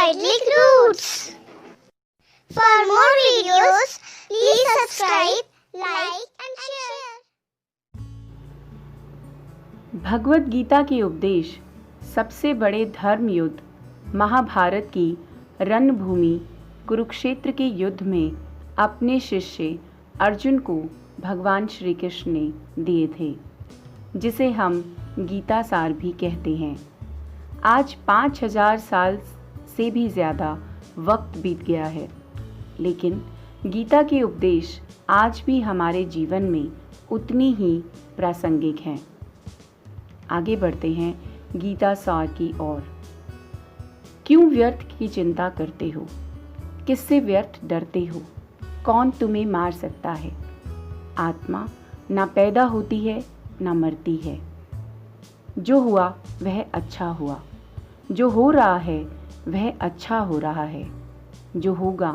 Idyllic Roots. For more videos, please subscribe, like and share. Bhagavad Gita के उपदेश सबसे बड़े धर्म युद्ध महाभारत की रणभूमि कुरुक्षेत्र के युद्ध में अपने शिष्य अर्जुन को भगवान श्री कृष्ण ने दिए थे, जिसे हम गीता सार भी कहते हैं। आज 5000 साल से भी ज़्यादा वक्त बीत गया है, लेकिन गीता के उपदेश आज भी हमारे जीवन में उतनी ही प्रासंगिक हैं। आगे बढ़ते हैं गीता सार की ओर। क्यों व्यर्थ की चिंता करते हो? किससे व्यर्थ डरते हो? कौन तुम्हें मार सकता है? आत्मा ना पैदा होती है ना मरती है। जो हुआ वह अच्छा हुआ, जो हो रहा है वह अच्छा हो रहा है, जो होगा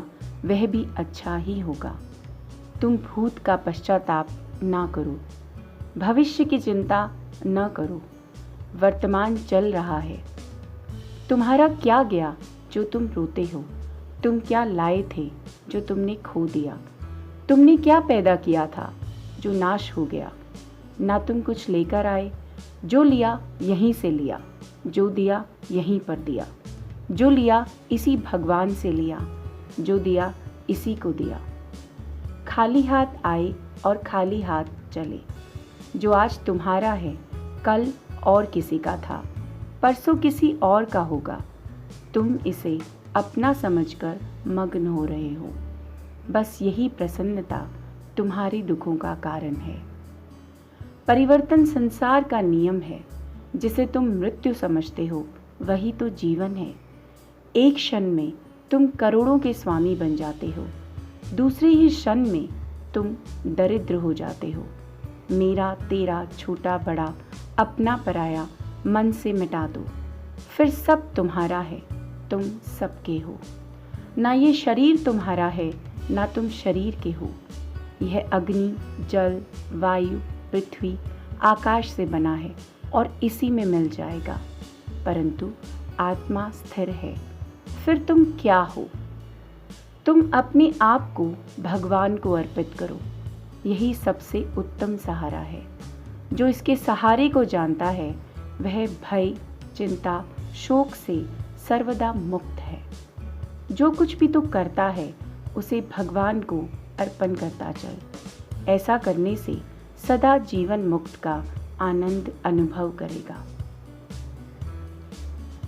वह भी अच्छा ही होगा। तुम भूत का पश्चाताप ना करो, भविष्य की चिंता न करो। वर्तमान चल रहा है। तुम्हारा क्या गया जो तुम रोते हो? तुम क्या लाए थे जो तुमने खो दिया? तुमने क्या पैदा किया था जो नाश हो गया? ना तुम कुछ लेकर आए, जो लिया यहीं से लिया, जो दिया यहीं पर दिया, जो लिया इसी भगवान से लिया, जो दिया इसी को दिया। खाली हाथ आए और खाली हाथ चले। जो आज तुम्हारा है कल और किसी का था, परसों किसी और का होगा। तुम इसे अपना समझकर मग्न हो रहे हो। बस यही प्रसन्नता तुम्हारे दुखों का कारण है। परिवर्तन संसार का नियम है। जिसे तुम मृत्यु समझते हो वही तो जीवन है। एक क्षण में तुम करोड़ों के स्वामी बन जाते हो, दूसरे ही क्षण में तुम दरिद्र हो जाते हो। मेरा तेरा छोटा बड़ा अपना पराया मन से मिटा दो, फिर सब तुम्हारा है, तुम सबके हो। ना ये शरीर तुम्हारा है ना तुम शरीर के हो। यह अग्नि, जल, वायु, पृथ्वी, आकाश से बना है और इसी में मिल जाएगा, परंतु आत्मा स्थिर है। फिर तुम क्या हो? तुम अपने आप को भगवान को अर्पित करो। यही सबसे उत्तम सहारा है। जो इसके सहारे को जानता है वह भय, चिंता, शोक से सर्वदा मुक्त है। जो कुछ भी तू करता है उसे भगवान को अर्पण करता चल। ऐसा करने से सदा जीवन मुक्त का आनंद अनुभव करेगा।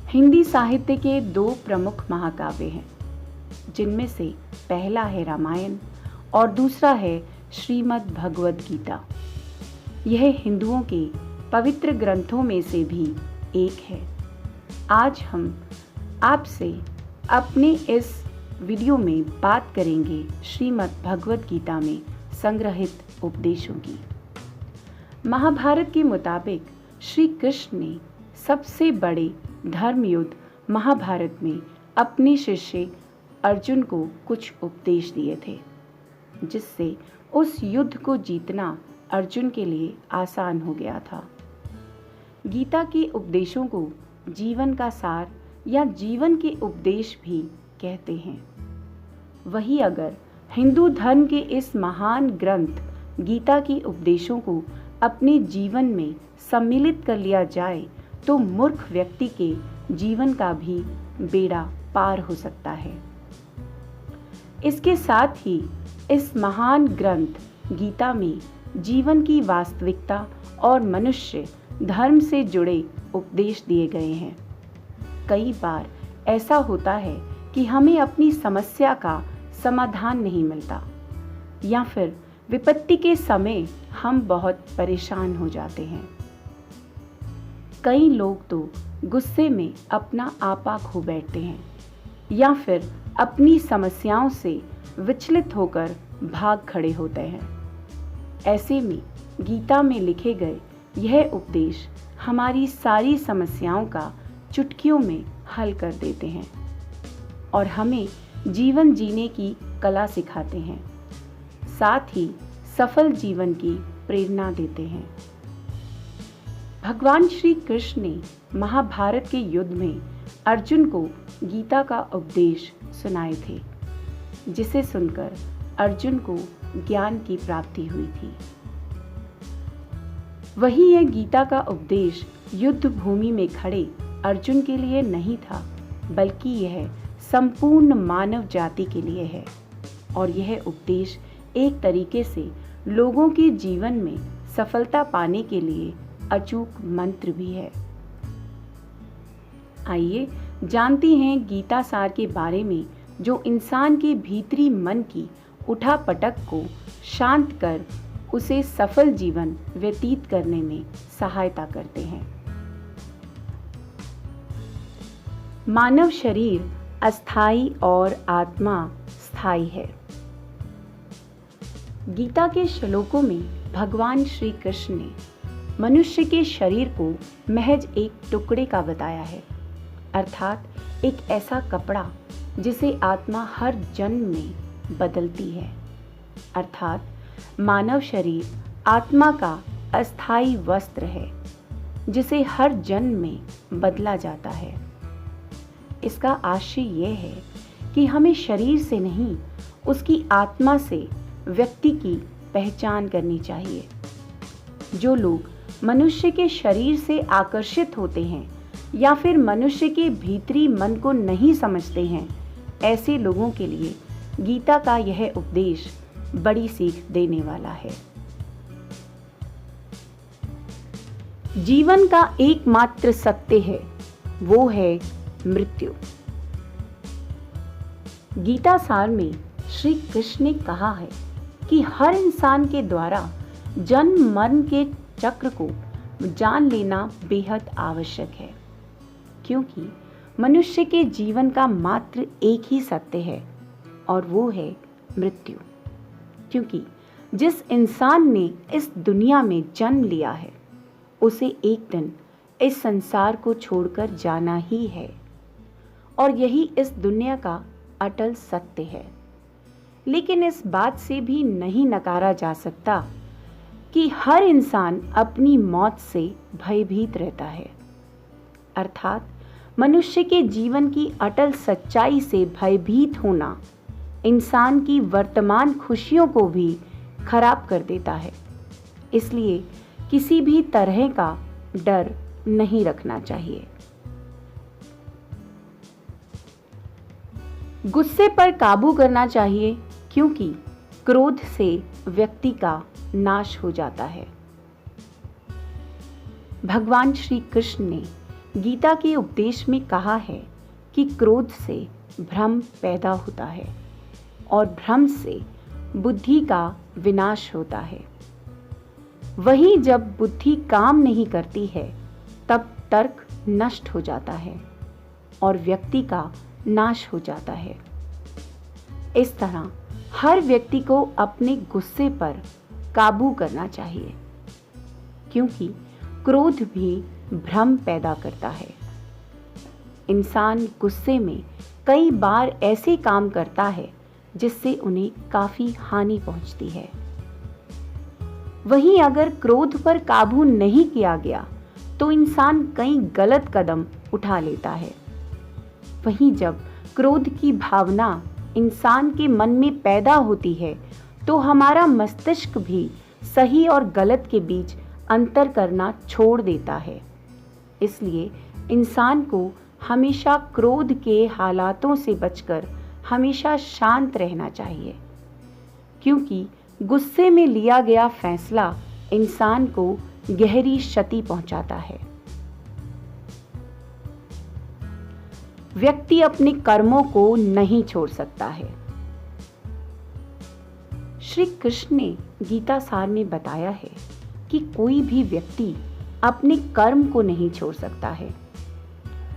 हिंदी साहित्य के 2 प्रमुख महाकाव्य हैं, जिनमें से पहला है रामायण और दूसरा है श्रीमद् भगवद गीता। यह हिंदुओं के पवित्र ग्रंथों में से भी एक है। आज हम आपसे अपने इस वीडियो में बात करेंगे श्रीमद् भगवद गीता में संग्रहित उपदेशों की। महाभारत के मुताबिक श्री कृष्ण ने सबसे बड़े धर्म युद्ध महाभारत में अपने शिष्य अर्जुन को कुछ उपदेश दिए थे, जिससे उस युद्ध को जीतना अर्जुन के लिए आसान हो गया था। गीता के उपदेशों को जीवन का सार या जीवन के उपदेश भी कहते हैं। वही अगर हिंदू धर्म के इस महान ग्रंथ गीता के उपदेशों को अपने जीवन में सम्मिलित कर लिया जाए तो मूर्ख व्यक्ति के जीवन का भी बेड़ा पार हो सकता है। इसके साथ ही इस महान ग्रंथ गीता में जीवन की वास्तविकता और मनुष्य धर्म से जुड़े उपदेश दिए गए हैं। कई बार ऐसा होता है कि हमें अपनी समस्या का समाधान नहीं मिलता, या फिर विपत्ति के समय हम बहुत परेशान हो जाते हैं। कई लोग तो गुस्से में अपना आपा खो बैठते हैं, या फिर अपनी समस्याओं से विचलित होकर भाग खड़े होते हैं। ऐसे में गीता में लिखे गए यह उपदेश हमारी सारी समस्याओं का चुटकियों में हल कर देते हैं और हमें जीवन जीने की कला सिखाते हैं, साथ ही सफल जीवन की प्रेरणा देते हैं। भगवान श्री कृष्ण ने महाभारत के युद्ध में अर्जुन को गीता का उपदेश सुनाए थे, जिसे सुनकर अर्जुन को ज्ञान की प्राप्ति हुई थी। वही यह गीता का उपदेश युद्ध भूमि में खड़े अर्जुन के लिए नहीं था, बल्कि यह संपूर्ण मानव जाति के लिए है। और यह उपदेश एक तरीके से लोगों के जीवन में सफलता पाने के लिए अचूक मंत्र भी है। आइए जानते हैं गीता सार के बारे में, जो इंसान के भीतरी मन की उठापटक को शांत कर उसे सफल जीवन व्यतीत करने में सहायता करते हैं। मानव शरीर अस्थाई और आत्मा स्थायी है। गीता के श्लोकों में भगवान श्री कृष्ण ने मनुष्य के शरीर को महज एक टुकड़े का बताया है, अर्थात एक ऐसा कपड़ा जिसे आत्मा हर जन्म में बदलती है। अर्थात मानव शरीर आत्मा का अस्थाई वस्त्र है, जिसे हर जन्म में बदला जाता है। इसका आशय यह है कि हमें शरीर से नहीं, उसकी आत्मा से व्यक्ति की पहचान करनी चाहिए। जो लोग मनुष्य के शरीर से आकर्षित होते हैं या फिर मनुष्य के भीतरी मन को नहीं समझते हैं, ऐसे लोगों के लिए गीता का यह उपदेश बड़ी सीख देने वाला है। जीवन का एकमात्र सत्य है, वो है मृत्यु। गीता सार में श्री कृष्ण ने कहा है कि हर इंसान के द्वारा जन्म मरण के चक्र को जान लेना बेहद आवश्यक है, क्योंकि मनुष्य के जीवन का मात्र एक ही सत्य है और वो है मृत्यु। क्योंकि जिस इंसान ने इस दुनिया में जन्म लिया है, उसे एक दिन इस संसार को छोड़कर जाना ही है, और यही इस दुनिया का अटल सत्य है। लेकिन इस बात से भी नहीं नकारा जा सकता कि हर इंसान अपनी मौत से भयभीत रहता है। अर्थात मनुष्य के जीवन की अटल सच्चाई से भयभीत होना इंसान की वर्तमान खुशियों को भी खराब कर देता है। इसलिए किसी भी तरह का डर नहीं रखना चाहिए। गुस्से पर काबू करना चाहिए, क्योंकि क्रोध से व्यक्ति का नाश हो जाता है। भगवान श्री कृष्ण ने गीता के उपदेश में कहा है कि क्रोध से भ्रम पैदा होता है और भ्रम से बुद्धि का विनाश होता है। वहीं जब बुद्धि काम नहीं करती है, तब तर्क नष्ट हो जाता है और व्यक्ति का नाश हो जाता है। इस तरह हर व्यक्ति को अपने गुस्से पर काबू करना चाहिए, क्योंकि क्रोध भी भ्रम पैदा करता है। इंसान गुस्से में कई बार ऐसे काम करता है जिससे उन्हें काफी हानि पहुंचती है। वहीं अगर क्रोध पर काबू नहीं किया गया तो इंसान कई गलत कदम उठा लेता है। वहीं जब क्रोध की भावना इंसान के मन में पैदा होती है, तो हमारा मस्तिष्क भी सही और गलत के बीच अंतर करना छोड़ देता है। इसलिए इंसान को हमेशा क्रोध के हालातों से बचकर हमेशा शांत रहना चाहिए, क्योंकि गुस्से में लिया गया फैसला इंसान को गहरी क्षति पहुंचाता है। व्यक्ति अपने कर्मों को नहीं छोड़ सकता है। श्री कृष्ण ने गीता सार में बताया है कि कोई भी व्यक्ति अपने कर्म को नहीं छोड़ सकता है।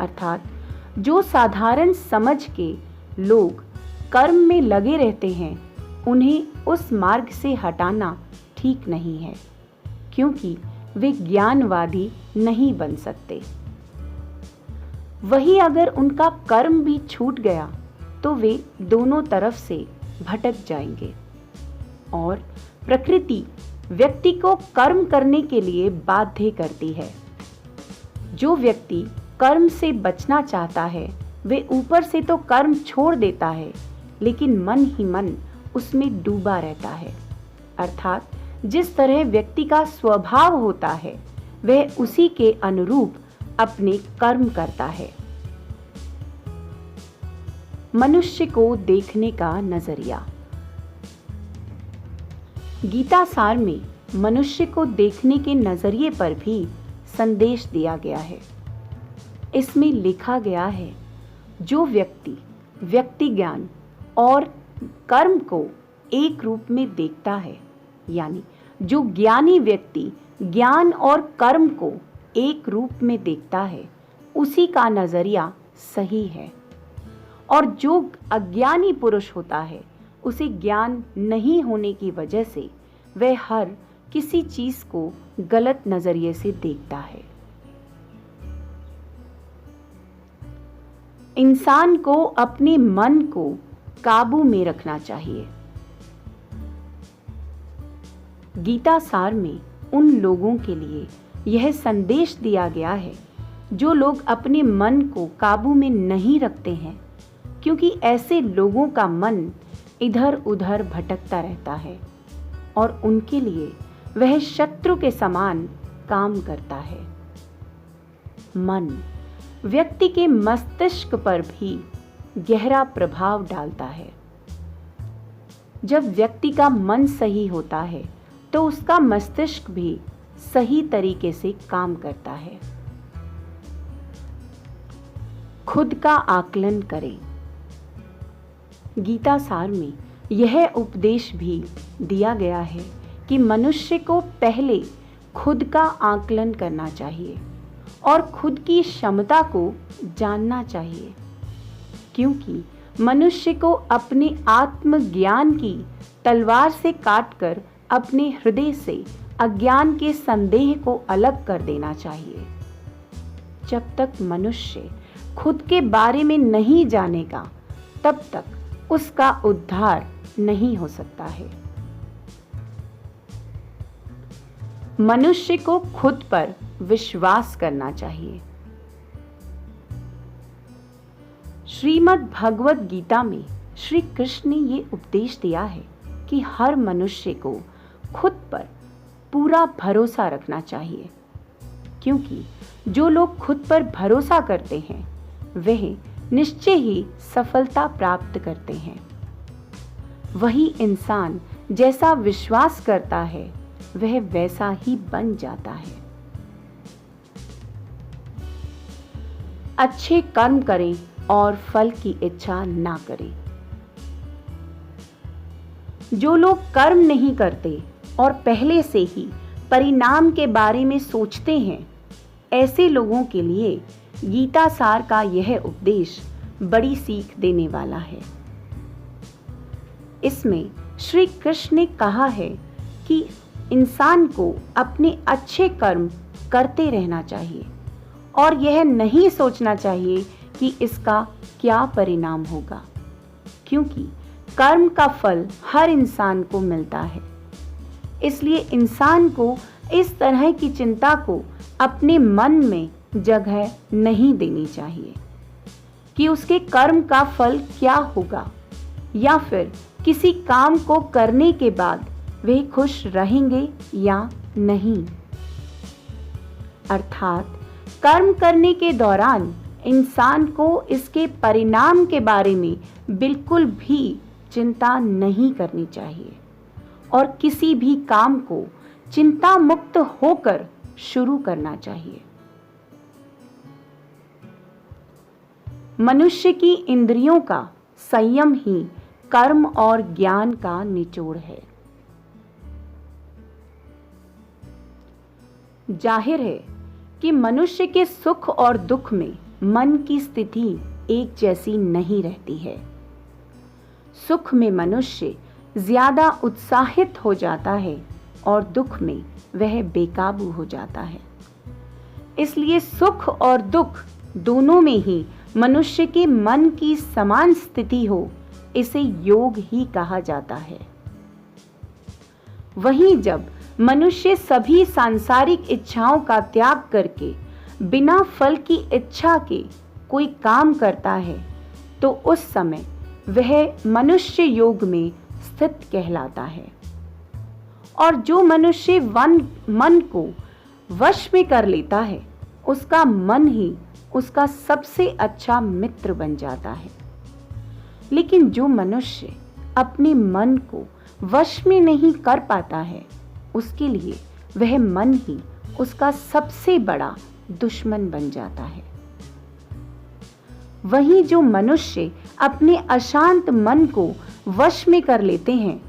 अर्थात जो साधारण समझ के लोग कर्म में लगे रहते हैं, उन्हें उस मार्ग से हटाना ठीक नहीं है, क्योंकि वे ज्ञानवादी नहीं बन सकते। वहीं अगर उनका कर्म भी छूट गया तो वे दोनों तरफ से भटक जाएंगे और प्रकृति व्यक्ति को कर्म करने के लिए बाध्य करती है। जो व्यक्ति कर्म से बचना चाहता है वे ऊपर से तो कर्म छोड़ देता है, लेकिन मन ही मन उसमें डूबा रहता है। अर्थात जिस तरह व्यक्ति का स्वभाव होता है वह उसी के अनुरूप अपने कर्म करता है। मनुष्य को देखने का नजरिया। गीता सार में मनुष्य को देखने के नजरिए पर भी संदेश दिया गया है। इसमें लिखा गया है, जो व्यक्ति ज्ञान और कर्म को एक रूप में देखता है, यानी जो ज्ञानी व्यक्ति ज्ञान और कर्म को एक रूप में देखता है, उसी का नजरिया सही है। और जो अज्ञानी पुरुष होता है, उसे ज्ञान नहीं होने की वजह से वह हर किसी चीज को गलत नजरिए से देखता है। इंसान को अपने मन को काबू में रखना चाहिए। गीता सार में उन लोगों के लिए यह संदेश दिया गया है जो लोग अपने मन को काबू में नहीं रखते हैं, क्योंकि ऐसे लोगों का मन इधर उधर भटकता रहता है और उनके लिए वह शत्रु के समान काम करता है। मन व्यक्ति के मस्तिष्क पर भी गहरा प्रभाव डालता है। जब व्यक्ति का मन सही होता है तो उसका मस्तिष्क भी सही तरीके से काम करता है। खुद का आकलन करें। गीता सार में यह उपदेश भी दिया गया है कि मनुष्य को पहले खुद का आकलन करना चाहिए और खुद की क्षमता को जानना चाहिए, क्योंकि मनुष्य को अपने आत्मज्ञान की तलवार से काटकर अपने हृदय से अज्ञान के संदेह को अलग कर देना चाहिए। जब तक मनुष्य खुद के बारे में नहीं जानेगा, तब तक उसका उद्धार नहीं हो सकता है। मनुष्य को खुद पर विश्वास करना चाहिए। श्रीमद् भगवत गीता में श्री कृष्ण ने ये उपदेश दिया है कि हर मनुष्य को खुद पर पूरा भरोसा रखना चाहिए, क्योंकि जो लोग खुद पर भरोसा करते हैं वह निश्चय ही सफलता प्राप्त करते हैं। वही इंसान जैसा विश्वास करता है वह वैसा ही बन जाता है। अच्छे कर्म करें और फल की इच्छा ना करें। जो लोग कर्म नहीं करते और पहले से ही परिणाम के बारे में सोचते हैं, ऐसे लोगों के लिए गीता सार का यह उपदेश बड़ी सीख देने वाला है। इसमें श्री कृष्ण ने कहा है कि इंसान को अपने अच्छे कर्म करते रहना चाहिए और यह नहीं सोचना चाहिए कि इसका क्या परिणाम होगा, क्योंकि कर्म का फल हर इंसान को मिलता है। इसलिए इंसान को इस तरह की चिंता को अपने मन में जगह नहीं देनी चाहिए कि उसके कर्म का फल क्या होगा, या फिर किसी काम को करने के बाद वे खुश रहेंगे या नहीं। अर्थात कर्म करने के दौरान इंसान को इसके परिणाम के बारे में बिल्कुल भी चिंता नहीं करनी चाहिए और किसी भी काम को चिंता मुक्त होकर शुरू करना चाहिए। मनुष्य की इंद्रियों का संयम ही कर्म और ज्ञान का निचोड़ है। जाहिर है कि मनुष्य के सुख और दुख में मन की स्थिति एक जैसी नहीं रहती है। सुख में मनुष्य ज्यादा उत्साहित हो जाता है और दुख में वह बेकाबू हो जाता है। इसलिए सुख और दुख दोनों में ही मनुष्य के मन की समान स्थिति हो, इसे योग ही कहा जाता है। वहीं जब मनुष्य सभी सांसारिक इच्छाओं का त्याग करके बिना फल की इच्छा के कोई काम करता है तो उस समय वह मनुष्य योग में स्थित कहलाता है। और जो मनुष्य मन को वश में कर लेता है उसका मन ही उसका सबसे अच्छा मित्र बन जाता है। लेकिन जो मनुष्य अपने मन को वश में नहीं कर पाता है उसके लिए वह मन ही उसका सबसे बड़ा दुश्मन बन जाता है। वहीं जो मनुष्य अपने अशांत मन को वश में कर लेते हैं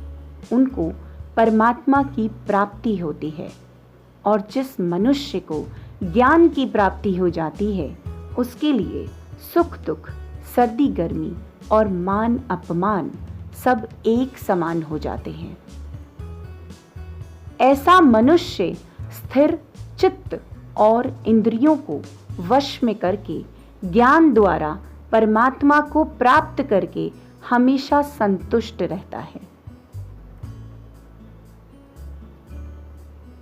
उनको परमात्मा की प्राप्ति होती है। और जिस मनुष्य को ज्ञान की प्राप्ति हो जाती है उसके लिए सुख दुख, सर्दी गर्मी और मान अपमान सब एक समान हो जाते हैं। ऐसा मनुष्य स्थिर चित्त और इंद्रियों को वश में करके ज्ञान द्वारा परमात्मा को प्राप्त करके हमेशा संतुष्ट रहता है।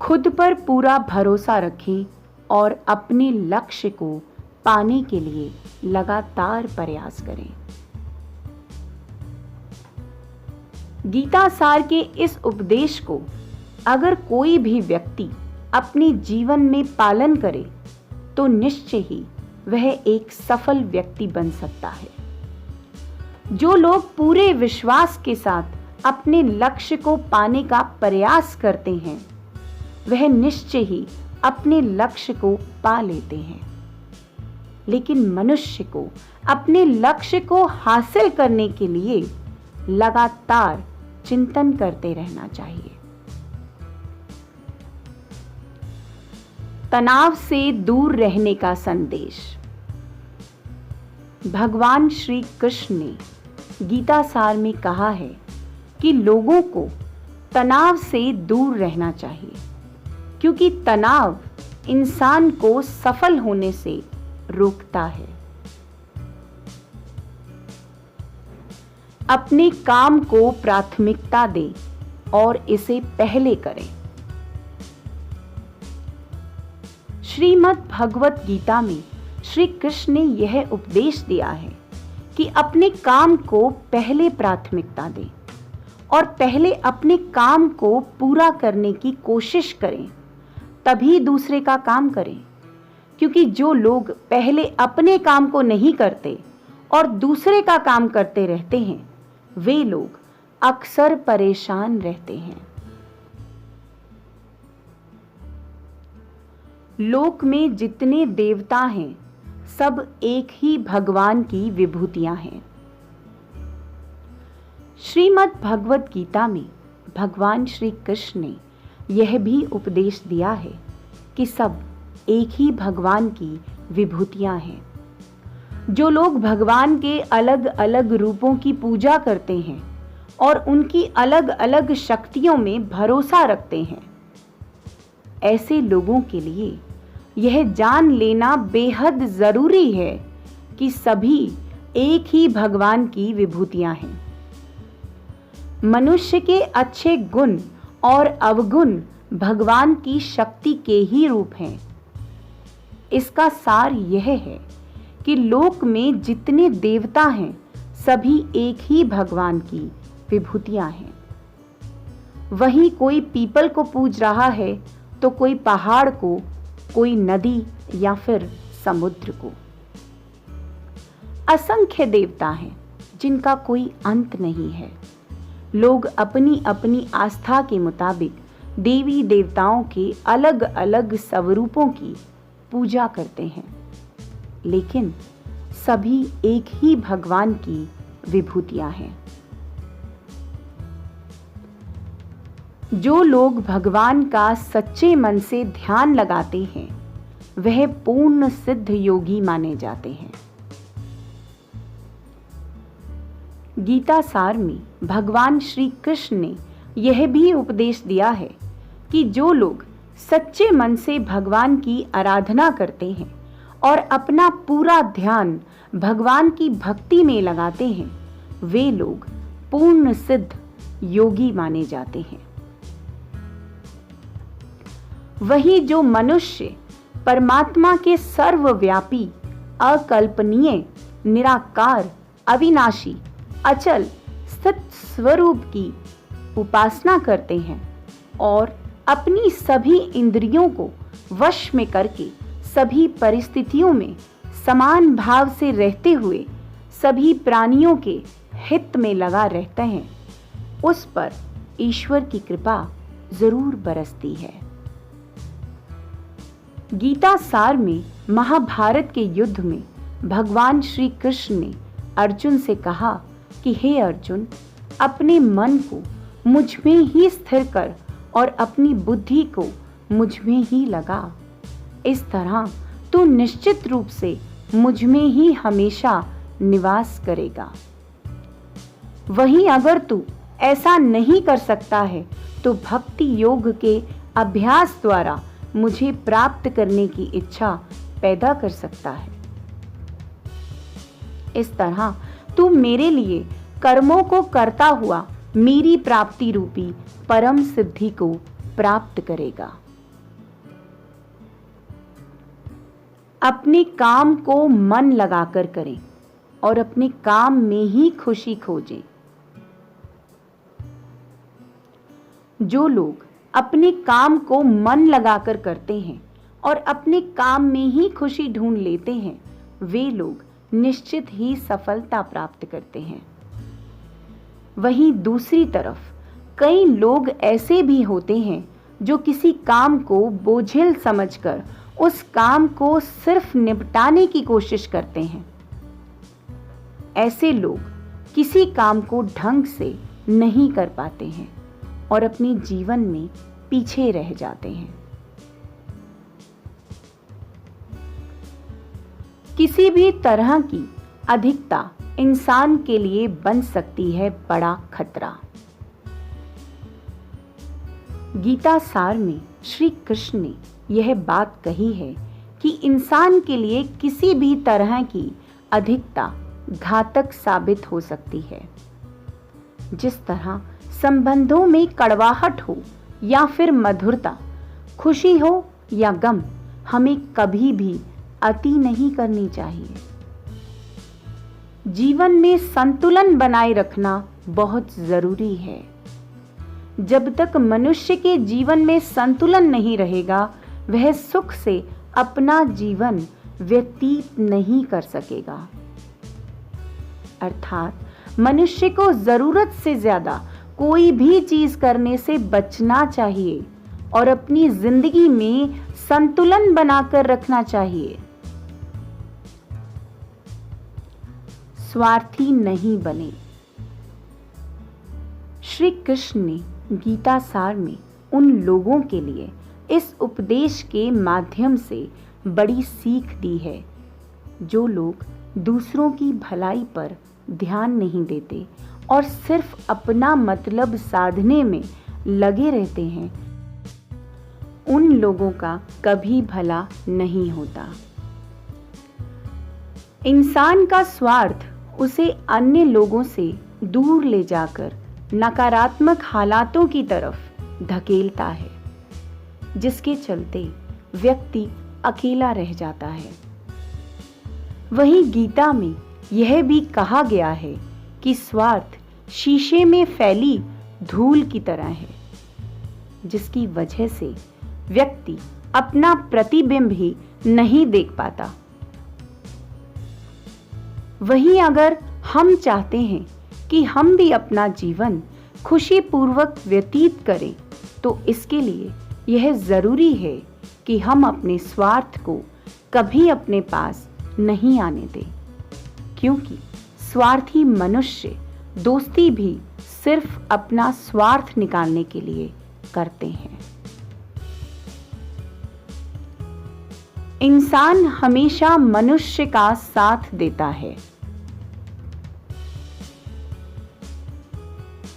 खुद पर पूरा भरोसा रखें और अपने लक्ष्य को पाने के लिए लगातार प्रयास करें। गीता सार के इस उपदेश को अगर कोई भी व्यक्ति अपने जीवन में पालन करे तो निश्चय ही वह एक सफल व्यक्ति बन सकता है। जो लोग पूरे विश्वास के साथ अपने लक्ष्य को पाने का प्रयास करते हैं वह निश्चय ही अपने लक्ष्य को पा लेते हैं। लेकिन मनुष्य को अपने लक्ष्य को हासिल करने के लिए लगातार चिंतन करते रहना चाहिए। तनाव से दूर रहने का संदेश। भगवान श्री कृष्ण ने गीता सार में कहा है कि लोगों को तनाव से दूर रहना चाहिए, क्योंकि तनाव इंसान को सफल होने से रोकता है। अपने काम को प्राथमिकता दें और इसे पहले करें। श्रीमद् भगवत गीता में श्री कृष्ण ने यह उपदेश दिया है कि अपने काम को पहले प्राथमिकता दें और पहले अपने काम को पूरा करने की कोशिश करें, तभी दूसरे का काम करें। क्योंकि जो लोग पहले अपने काम को नहीं करते और दूसरे का काम करते रहते हैं वे लोग अक्सर परेशान रहते हैं। लोक में जितने देवता हैं सब एक ही भगवान की विभूतियां हैं। श्रीमद् भगवत गीता में भगवान श्री कृष्ण ने यह भी उपदेश दिया है कि सब एक ही भगवान की विभूतियां हैं। जो लोग भगवान के अलग अलग रूपों की पूजा करते हैं और उनकी अलग अलग शक्तियों में भरोसा रखते हैं, ऐसे लोगों के लिए यह जान लेना बेहद जरूरी है कि सभी एक ही भगवान की विभूतियां हैं। मनुष्य के अच्छे गुण और अवगुण भगवान की शक्ति के ही रूप हैं। इसका सार यह है कि लोक में जितने देवता हैं सभी एक ही भगवान की विभूतियां हैं। वहीं कोई पीपल को पूज रहा है तो कोई पहाड़ को, कोई नदी या फिर समुद्र को। असंख्य देवता हैं जिनका कोई अंत नहीं है। लोग अपनी अपनी आस्था के मुताबिक देवी देवताओं के अलग अलग स्वरूपों की पूजा करते हैं, लेकिन सभी एक ही भगवान की विभूतियां हैं। जो लोग भगवान का सच्चे मन से ध्यान लगाते हैं वह पूर्ण सिद्ध योगी माने जाते हैं। गीता सार में भगवान श्री कृष्ण ने यह भी उपदेश दिया है कि जो लोग सच्चे मन से भगवान की आराधना करते हैं और अपना पूरा ध्यान भगवान की भक्ति में लगाते हैं वे लोग पूर्ण सिद्ध योगी माने जाते हैं। वहीं जो मनुष्य परमात्मा के सर्वव्यापी, अकल्पनीय, निराकार, अविनाशी, अचल, सत स्वरूप की उपासना करते हैं और अपनी सभी इंद्रियों को वश में करके सभी परिस्थितियों में समान भाव से रहते हुए सभी प्राणियों के हित में लगा रहते हैं, उस पर ईश्वर की कृपा जरूर बरसती है। गीता सार में महाभारत के युद्ध में भगवान श्री कृष्ण ने अर्जुन से कहा कि हे अर्जुन, अपने मन को मुझ में ही स्थिर कर और अपनी बुद्धि को मुझ में ही लगा। इस तरह तू निश्चित रूप से मुझ में ही हमेशा निवास करेगा। वहीं अगर तू ऐसा नहीं कर सकता है तो भक्ति योग के अभ्यास द्वारा मुझे प्राप्त करने की इच्छा पैदा कर सकता है। इस तरह तू मेरे लिए कर्मों को करता हुआ मेरी प्राप्ति रूपी परम सिद्धि को प्राप्त करेगा। अपने काम को मन लगाकर करें और अपने काम में ही खुशी खोजें। जो लोग अपने काम को मन लगाकर करते हैं और अपने काम में ही खुशी ढूंढ लेते हैं, वे लोग निश्चित ही सफलता प्राप्त करते हैं। वहीं दूसरी तरफ कई लोग ऐसे भी होते हैं जो किसी काम को बोझिल समझकर उस काम को सिर्फ निपटाने की कोशिश करते हैं। ऐसे लोग किसी काम को ढंग से नहीं कर पाते हैं और अपने जीवन में पीछे रह जाते हैं। किसी भी तरह की अधिकता इंसान के लिए बन सकती है बड़ा खतरा। गीता सार में श्री कृष्ण ने यह बात कही है कि इंसान के लिए किसी भी तरह की अधिकता घातक साबित हो सकती है। जिस तरह संबंधों में कड़वाहट हो या फिर मधुरता, खुशी हो या गम, हमें कभी भी अति नहीं करनी चाहिए। जीवन में संतुलन बनाए रखना बहुत जरूरी है। जब तक मनुष्य के जीवन में संतुलन नहीं रहेगा, वह सुख से अपना जीवन व्यतीत नहीं कर सकेगा। अर्थात मनुष्य को जरूरत से ज्यादा कोई भी चीज करने से बचना चाहिए और अपनी जिंदगी में संतुलन बनाकर रखना चाहिए। स्वार्थी नहीं बने। श्री कृष्ण ने गीता सार में उन लोगों के लिए इस उपदेश के माध्यम से बड़ी सीख दी है जो लोग दूसरों की भलाई पर ध्यान नहीं देते और सिर्फ अपना मतलब साधने में लगे रहते हैं। उन लोगों का कभी भला नहीं होता। इंसान का स्वार्थ उसे अन्य लोगों से दूर ले जाकर नकारात्मक हालातों की तरफ धकेलता है, जिसके चलते व्यक्ति अकेला रह जाता है। वहीं गीता में यह भी कहा गया है कि स्वार्थ शीशे में फैली धूल की तरह है, जिसकी वजह से व्यक्ति अपना प्रतिबिंब ही नहीं देख पाता। वहीं अगर हम चाहते हैं कि हम भी अपना जीवन खुशीपूर्वक व्यतीत करें, तो इसके लिए यह जरूरी है कि हम अपने स्वार्थ को कभी अपने पास नहीं आने दें, क्योंकि स्वार्थी मनुष्य दोस्ती भी सिर्फ अपना स्वार्थ निकालने के लिए करते हैं। इंसान हमेशा मनुष्य का साथ देता है।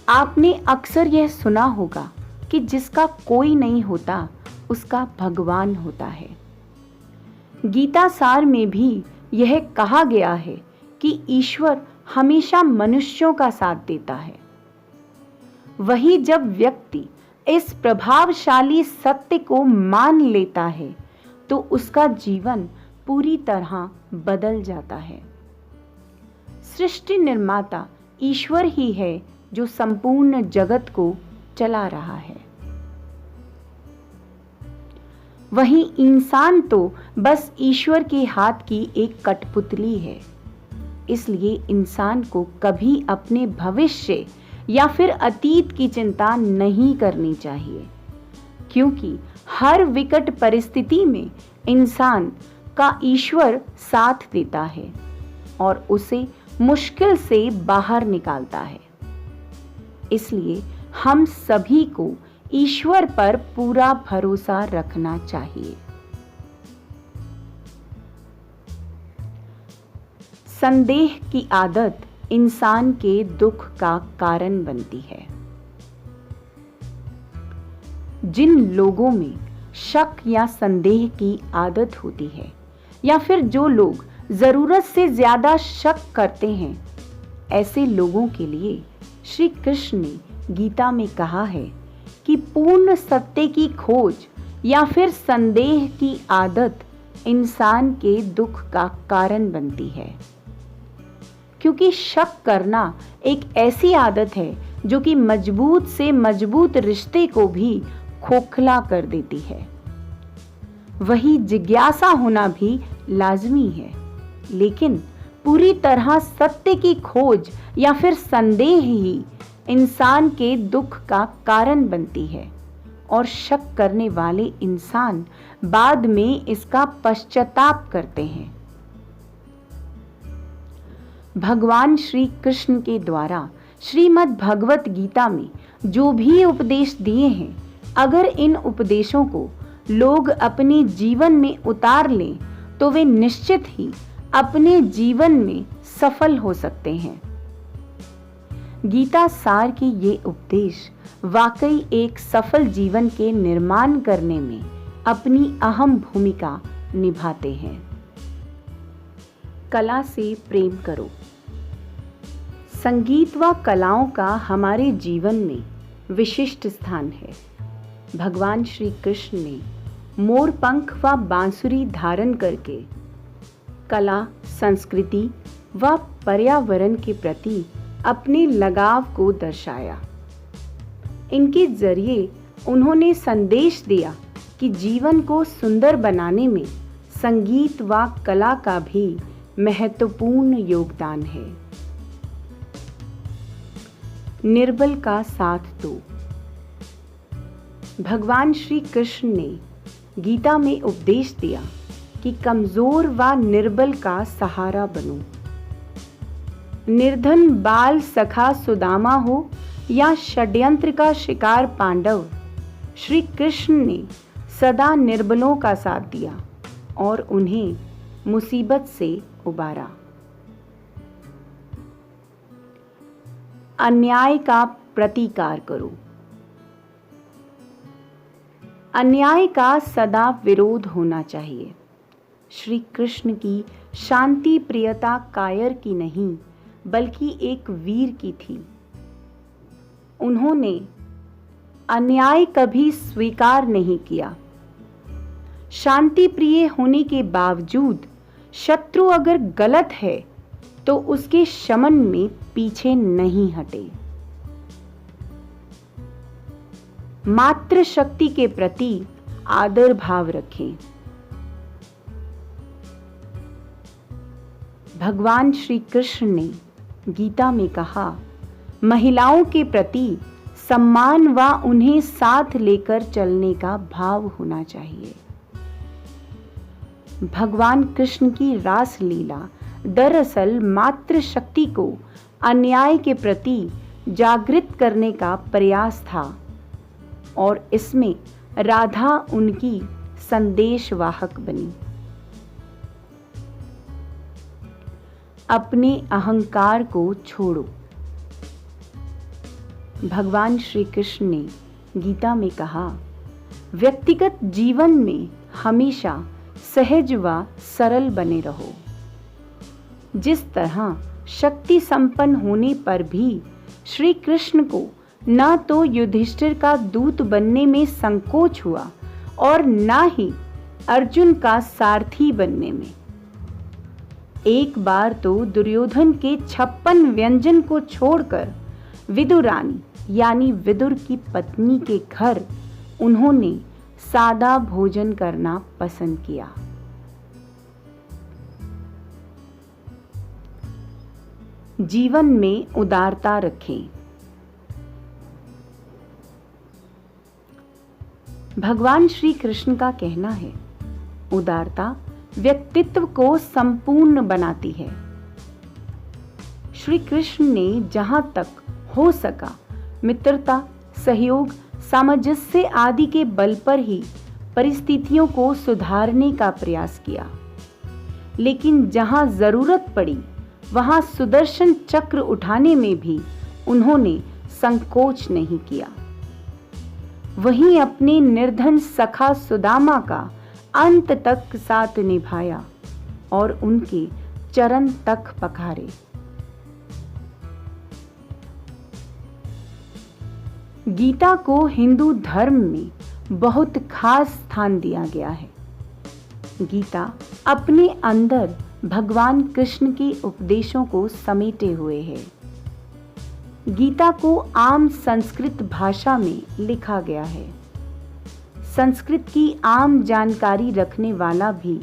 आपने अक्सर यह सुना होगा कि जिसका कोई नहीं होता उसका भगवान होता है। गीता सार में भी यह कहा गया है कि ईश्वर हमेशा मनुष्यों का साथ देता है। वही जब व्यक्ति इस प्रभावशाली सत्य को मान लेता है तो उसका जीवन पूरी तरह बदल जाता है। सृष्टि निर्माता ईश्वर ही है जो संपूर्ण जगत को चला रहा है। वहीं इंसान तो बस ईश्वर के हाथ की एक कठपुतली है। इसलिए इंसान को कभी अपने भविष्य या फिर अतीत की चिंता नहीं करनी चाहिए, क्योंकि हर विकट परिस्थिति में इंसान का ईश्वर साथ देता है और उसे मुश्किल से बाहर निकालता है। इसलिए हम सभी को ईश्वर पर पूरा भरोसा रखना चाहिए। संदेह की आदत इंसान के दुख का कारण बनती है। जिन लोगों में शक या संदेह की आदत होती है, या फिर जो लोग जरूरत से ज्यादा शक करते हैं, ऐसे लोगों के लिए श्री कृष्ण ने गीता में कहा है कि पूर्ण सत्य की खोज या फिर संदेह की आदत इंसान के दुख का कारण बनती है, क्योंकि शक करना एक ऐसी आदत है जो कि मजबूत से मजबूत रिश्ते को भी खोखला कर देती है। वही जिज्ञासा होना भी लाजमी है, लेकिन पूरी तरह सत्य की खोज या फिर संदेह ही इंसान के दुख का कारण बनती है और शक करने वाले इंसान बाद में इसका पश्चाताप करते हैं। भगवान श्री कृष्ण के द्वारा श्रीमद् भगवत गीता में जो भी उपदेश दिए हैं, अगर इन उपदेशों को लोग अपने जीवन में उतार लें तो वे निश्चित ही अपने जीवन में सफल हो सकते हैं। गीता सार के ये उपदेश वाकई एक सफल जीवन के निर्माण करने में अपनी अहम भूमिका निभाते हैं। कला से प्रेम करो। संगीत व कलाओं का हमारे जीवन में विशिष्ट स्थान है। भगवान श्री कृष्ण ने मोर पंख व बांसुरी धारण करके कला, संस्कृति व पर्यावरण के प्रति अपने लगाव को दर्शाया। इनके जरिए उन्होंने संदेश दिया कि जीवन को सुंदर बनाने में संगीत व कला का भी महत्वपूर्ण योगदान है। निर्बल का साथ दो। भगवान श्री कृष्ण ने गीता में उपदेश दिया कि कमजोर व निर्बल का सहारा बनो। निर्धन बाल सखा सुदामा हो या षड्यंत्र का शिकार पांडव, श्री कृष्ण ने सदा निर्बलों का साथ दिया और उन्हें मुसीबत से उबारा। अन्याय का प्रतिकार करो। अन्याय का सदा विरोध होना चाहिए। श्री कृष्ण की शांति प्रियता कायर की नहीं बल्कि एक वीर की थी। उन्होंने अन्याय कभी स्वीकार नहीं किया। शांति प्रिय होने के बावजूद शत्रु अगर गलत है तो उसके शमन में पीछे नहीं हटे। मातृ शक्ति के प्रति आदर भाव रखें। भगवान श्री कृष्ण ने गीता में कहा, महिलाओं के प्रति सम्मान व उन्हें साथ लेकर चलने का भाव होना चाहिए। भगवान कृष्ण की रास लीला दरअसल मातृ शक्ति को अन्याय के प्रति जागृत करने का प्रयास था और इसमें राधा उनकी संदेशवाहक बनी। अपने अहंकार को छोड़ो। भगवान श्री कृष्ण ने गीता में कहा, व्यक्तिगत जीवन में हमेशा सहज व सरल बने रहो। जिस तरह शक्ति संपन्न होने पर भी श्री कृष्ण को न तो युधिष्ठिर का दूत बनने में संकोच हुआ और न ही अर्जुन का सारथी बनने में। एक बार तो दुर्योधन के 56 व्यंजन को छोड़कर विदुरानी यानी विदुर की पत्नी के घर उन्होंने सादा भोजन करना पसंद किया। जीवन में उदारता रखें। भगवान श्री कृष्ण का कहना है, उदारता व्यक्तित्व को संपूर्ण बनाती है। श्री कृष्ण ने जहां तक हो सका मित्रता, सहयोग, सामंजस्य आदि के बल पर ही परिस्थितियों को सुधारने का प्रयास किया, लेकिन जहां जरूरत पड़ी वहां सुदर्शन चक्र उठाने में भी उन्होंने संकोच नहीं किया। वहीं अपने निर्धन सखा सुदामा का अंत तक साथ निभाया और उनके चरण तक पखारे। गीता को हिंदू धर्म में बहुत खास स्थान दिया गया है। गीता अपने अंदर भगवान कृष्ण के उपदेशों को समेटे हुए है। गीता को आम संस्कृत भाषा में लिखा गया है। संस्कृत की आम जानकारी रखने वाला भी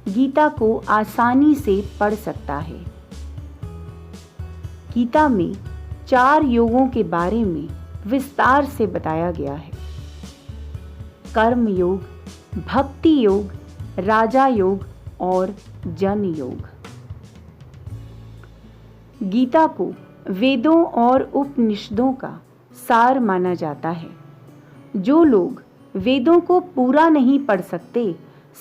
गीता को आसानी से पढ़ सकता है। गीता में 4 योगों के बारे में विस्तार से बताया गया है। कर्म योग, भक्ति योग, राजा योग और जन योग। गीता को वेदों और उपनिषदों का सार माना जाता है। जो लोग वेदों को पूरा नहीं पढ़ सकते,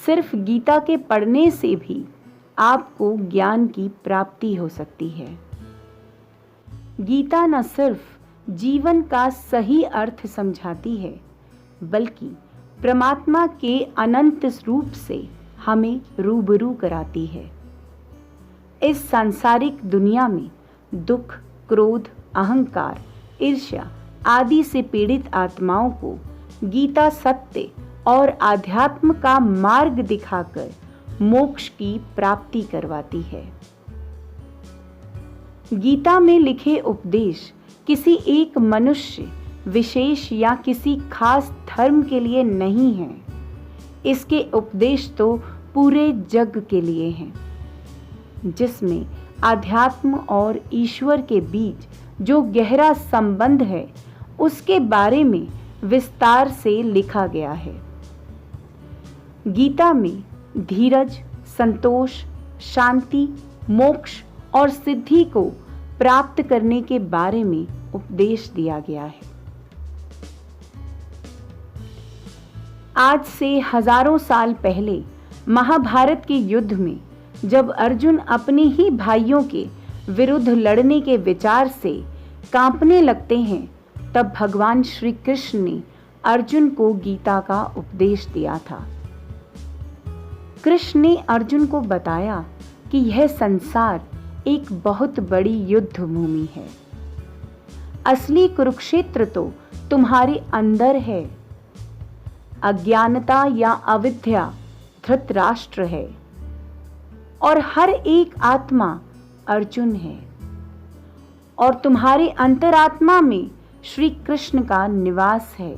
सिर्फ गीता के पढ़ने से भी आपको ज्ञान की प्राप्ति हो सकती है। गीता न सिर्फ जीवन का सही अर्थ समझाती है, बल्कि परमात्मा के अनंत रूप से हमें रूबरू कराती है। इस सांसारिक दुनिया में दुख, क्रोध, अहंकार, ईर्ष्या आदि से पीड़ित आत्माओं को गीता सत्य और आध्यात्म का मार्ग दिखाकर मोक्ष की प्राप्ति करवाती है। गीता में लिखे उपदेश किसी एक मनुष्य विशेष या किसी खास धर्म के लिए नहीं है। इसके उपदेश तो पूरे जग के लिए हैं, जिसमें आध्यात्म और ईश्वर के बीच जो गहरा संबंध है उसके बारे में विस्तार से लिखा गया है। गीता में धीरज, संतोष, शांति, मोक्ष और सिद्धि को प्राप्त करने के बारे में उपदेश दिया गया है। आज से हजारों साल पहले महाभारत के युद्ध में जब अर्जुन अपने ही भाइयों के विरुद्ध लड़ने के विचार से कांपने लगते हैं, तब भगवान श्री कृष्ण ने अर्जुन को गीता का उपदेश दिया था। कृष्ण ने अर्जुन को बताया कि यह संसार एक बहुत बड़ी युद्ध भूमि है। असली कुरुक्षेत्र तो तुम्हारे अंदर है। अज्ञानता या अविद्या धृतराष्ट्र है और हर एक आत्मा अर्जुन है, और तुम्हारे अंतरात्मा में श्री कृष्ण का निवास है,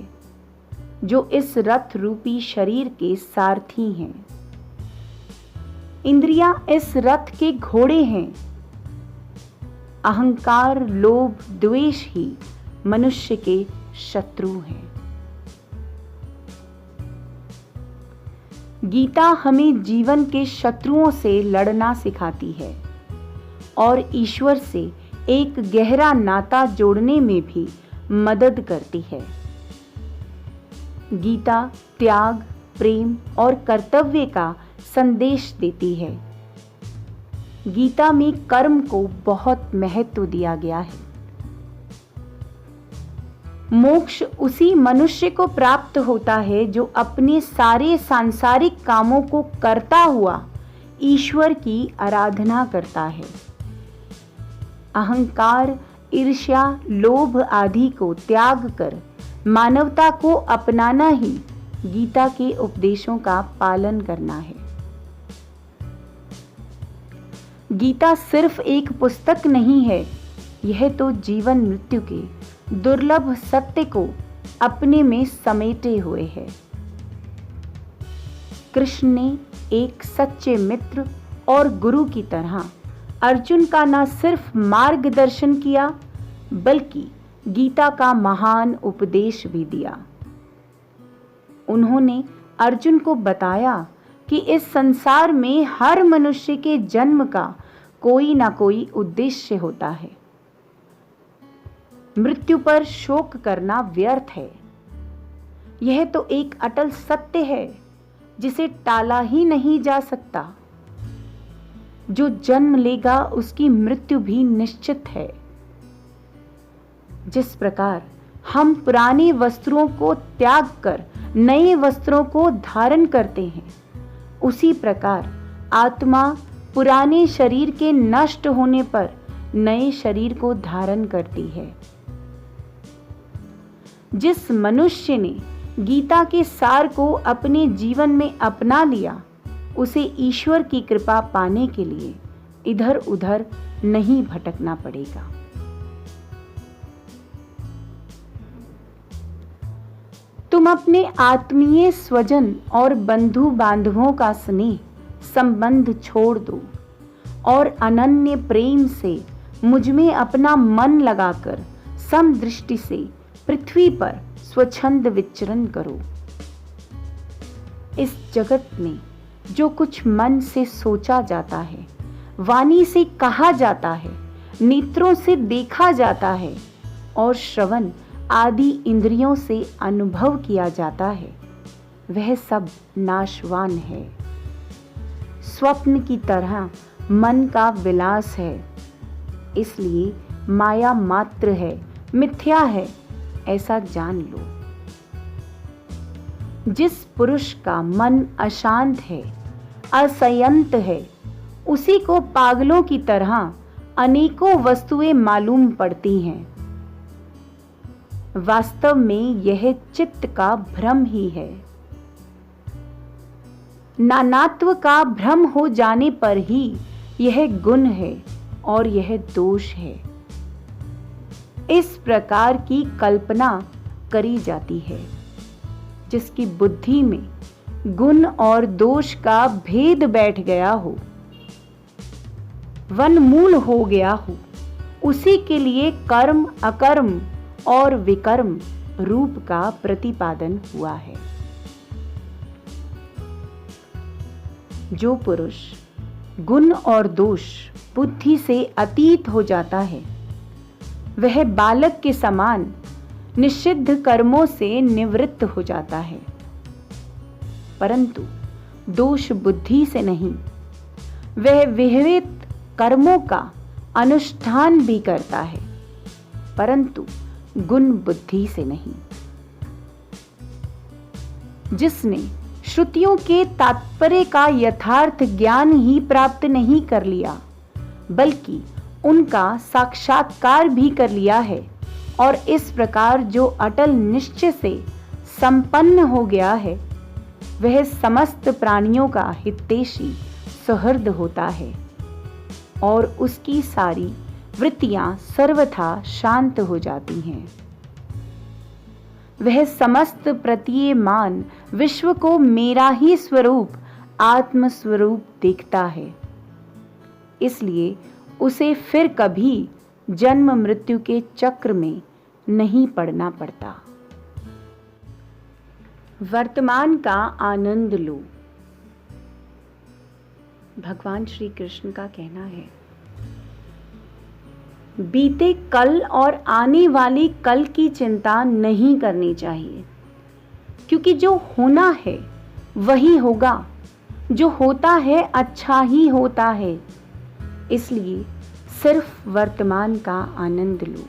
जो इस रथ रूपी शरीर के सारथी हैं। इंद्रियां इस रथ के घोड़े हैं। अहंकार, लोभ, द्वेष ही मनुष्य के शत्रु हैं। गीता हमें जीवन के शत्रुओं से लड़ना सिखाती है और ईश्वर से एक गहरा नाता जोड़ने में भी मदद करती है। गीता त्याग, प्रेम और कर्तव्य का संदेश देती है। गीता में कर्म को बहुत महत्व दिया गया है। मोक्ष उसी मनुष्य को प्राप्त होता है जो अपने सारे सांसारिक कामों को करता हुआ ईश्वर की आराधना करता है। अहंकार, ईर्ष्या, लोभ आदि को त्याग कर मानवता को अपनाना ही गीता के उपदेशों का पालन करना है। गीता सिर्फ एक पुस्तक नहीं है, यह तो जीवन मृत्यु के दुर्लभ सत्य को अपने में समेटे हुए है। कृष्ण ने एक सच्चे मित्र और गुरु की तरह अर्जुन का न सिर्फ मार्गदर्शन किया, बल्कि गीता का महान उपदेश भी दिया। उन्होंने अर्जुन को बताया कि इस संसार में हर मनुष्य के जन्म का कोई ना कोई उद्देश्य होता है। मृत्यु पर शोक करना व्यर्थ है। यह तो एक अटल सत्य है जिसे टाला ही नहीं जा सकता। जो जन्म लेगा उसकी मृत्यु भी निश्चित है। जिस प्रकार हम पुराने वस्त्रों को त्याग कर नए वस्त्रों को धारण करते हैं, उसी प्रकार आत्मा पुराने शरीर के नष्ट होने पर नए शरीर को धारण करती है। जिस मनुष्य ने गीता के सार को अपने जीवन में अपना लिया, उसे ईश्वर की कृपा पाने के लिए इधर उधर नहीं भटकना पड़ेगा। तुम अपने आत्मीय स्वजन और बंधु बांधवों का स्नेह संबंध छोड़ दो और अनन्य प्रेम से मुझ में अपना मन लगाकर समदृष्टि से पृथ्वी पर स्वच्छंद विचरण करो। इस जगत में जो कुछ मन से सोचा जाता है, वाणी से कहा जाता है, नेत्रों से देखा जाता है और श्रवण आदि इंद्रियों से अनुभव किया जाता है, वह सब नाशवान है। स्वप्न की तरह मन का विलास है, इसलिए माया मात्र है, मिथ्या है, ऐसा जान लो। जिस पुरुष का मन अशांत है, असंयत है, उसी को पागलों की तरह अनेकों वस्तुएं मालूम पड़ती हैं। वास्तव में यह चित्त का भ्रम ही है। नानात्व का भ्रम हो जाने पर ही यह गुण है और यह दोष है। इस प्रकार की कल्पना करी जाती है जिसकी बुद्धि में गुण और दोष का भेद बैठ गया हो, वनमूल हो गया हो, उसी के लिए कर्म अकर्म और विकर्म रूप का प्रतिपादन हुआ है। जो पुरुष गुण और दोष बुद्धि से अतीत हो जाता है, वह बालक के समान निषिद्ध कर्मों से निवृत्त हो जाता है। परंतु दोष बुद्धि से नहीं, वह विहित कर्मों का अनुष्ठान भी करता है, परंतु गुण बुद्धि से नहीं। जिसने श्रुतियों के तात्पर्य का यथार्थ ज्ञान ही प्राप्त नहीं कर लिया, बल्कि उनका साक्षात्कार भी कर लिया है, और इस प्रकार जो अटल निश्चय से संपन्न हो गया है, वह समस्त प्राणियों का हितैषी सुहृद होता है और उसकी सारी वृत्तियां सर्वथा शांत हो जाती हैं। वह समस्त प्रतीयमान विश्व को मेरा ही स्वरूप आत्म स्वरूप देखता है, इसलिए उसे फिर कभी जन्म मृत्यु के चक्र में नहीं पड़ना पड़ता। वर्तमान का आनंद लो। भगवान श्री कृष्ण का कहना है, बीते कल और आने वाली कल की चिंता नहीं करनी चाहिए, क्योंकि जो होना है वही होगा, जो होता है अच्छा ही होता है। इसलिए सिर्फ वर्तमान का आनंद लो।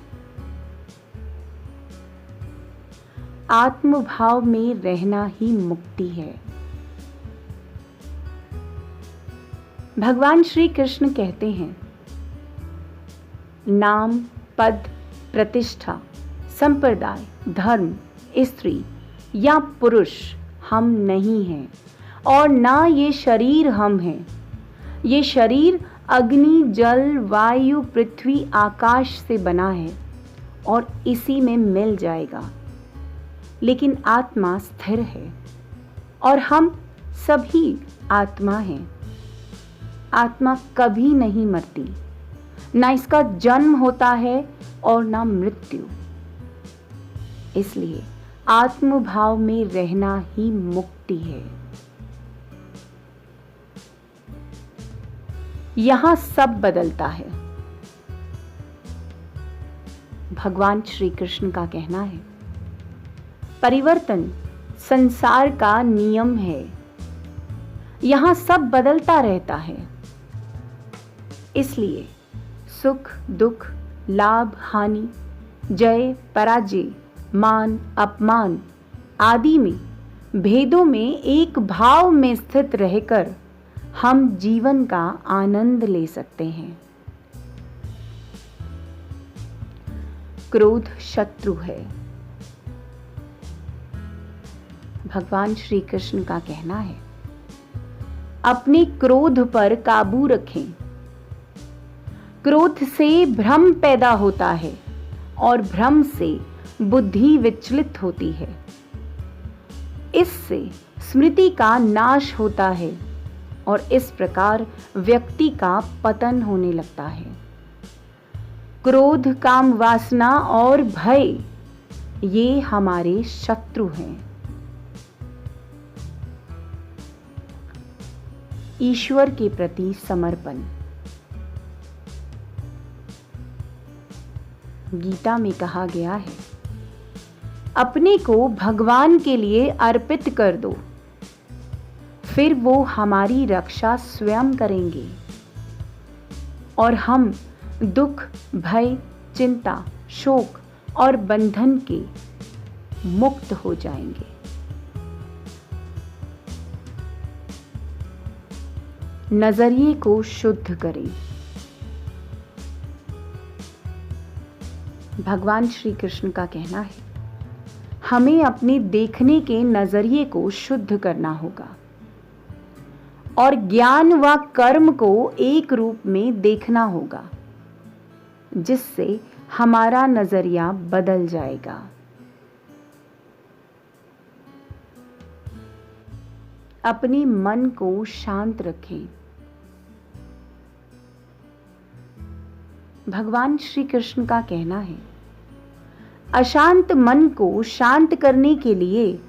आत्मभाव में रहना ही मुक्ति है। भगवान श्री कृष्ण कहते हैं, नाम, पद, प्रतिष्ठा, संप्रदाय, धर्म, स्त्री या पुरुष हम नहीं हैं और ना ये शरीर हम हैं। ये शरीर अग्नि, जल, वायु, पृथ्वी, आकाश से बना है और इसी में मिल जाएगा। लेकिन आत्मा स्थिर है और हम सभी आत्मा हैं। आत्मा कभी नहीं मरती, ना इसका जन्म होता है और ना मृत्यु। इसलिए आत्म भाव में रहना ही मुक्ति है। यहां सब बदलता है। भगवान श्री कृष्ण का कहना है, परिवर्तन संसार का नियम है। यहां सब बदलता रहता है। इसलिए सुख, दुख, लाभ, हानि, जय, पराजय, मान, अपमान आदि में भेदों में एक भाव में स्थित रहकर हम जीवन का आनंद ले सकते हैं। क्रोध शत्रु है। भगवान श्री कृष्ण का कहना है, अपने क्रोध पर काबू रखें। क्रोध से भ्रम पैदा होता है और भ्रम से बुद्धि विचलित होती है। इससे स्मृति का नाश होता है और इस प्रकार व्यक्ति का पतन होने लगता है। क्रोध, काम वासना और भय ये हमारे शत्रु हैं। ईश्वर के प्रति समर्पण। गीता में कहा गया है, अपने को भगवान के लिए अर्पित कर दो, फिर वो हमारी रक्षा स्वयं करेंगे और हम दुख, भय, चिंता, शोक और बंधन के मुक्त हो जाएंगे। नजरिए को शुद्ध करें। भगवान श्री कृष्ण का कहना है, हमें अपने देखने के नजरिए को शुद्ध करना होगा और ज्ञान व कर्म को एक रूप में देखना होगा, जिससे हमारा नजरिया बदल जाएगा। अपने मन को शांत रखें। भगवान श्री कृष्ण का कहना है, अशांत मन को शांत करने के लिए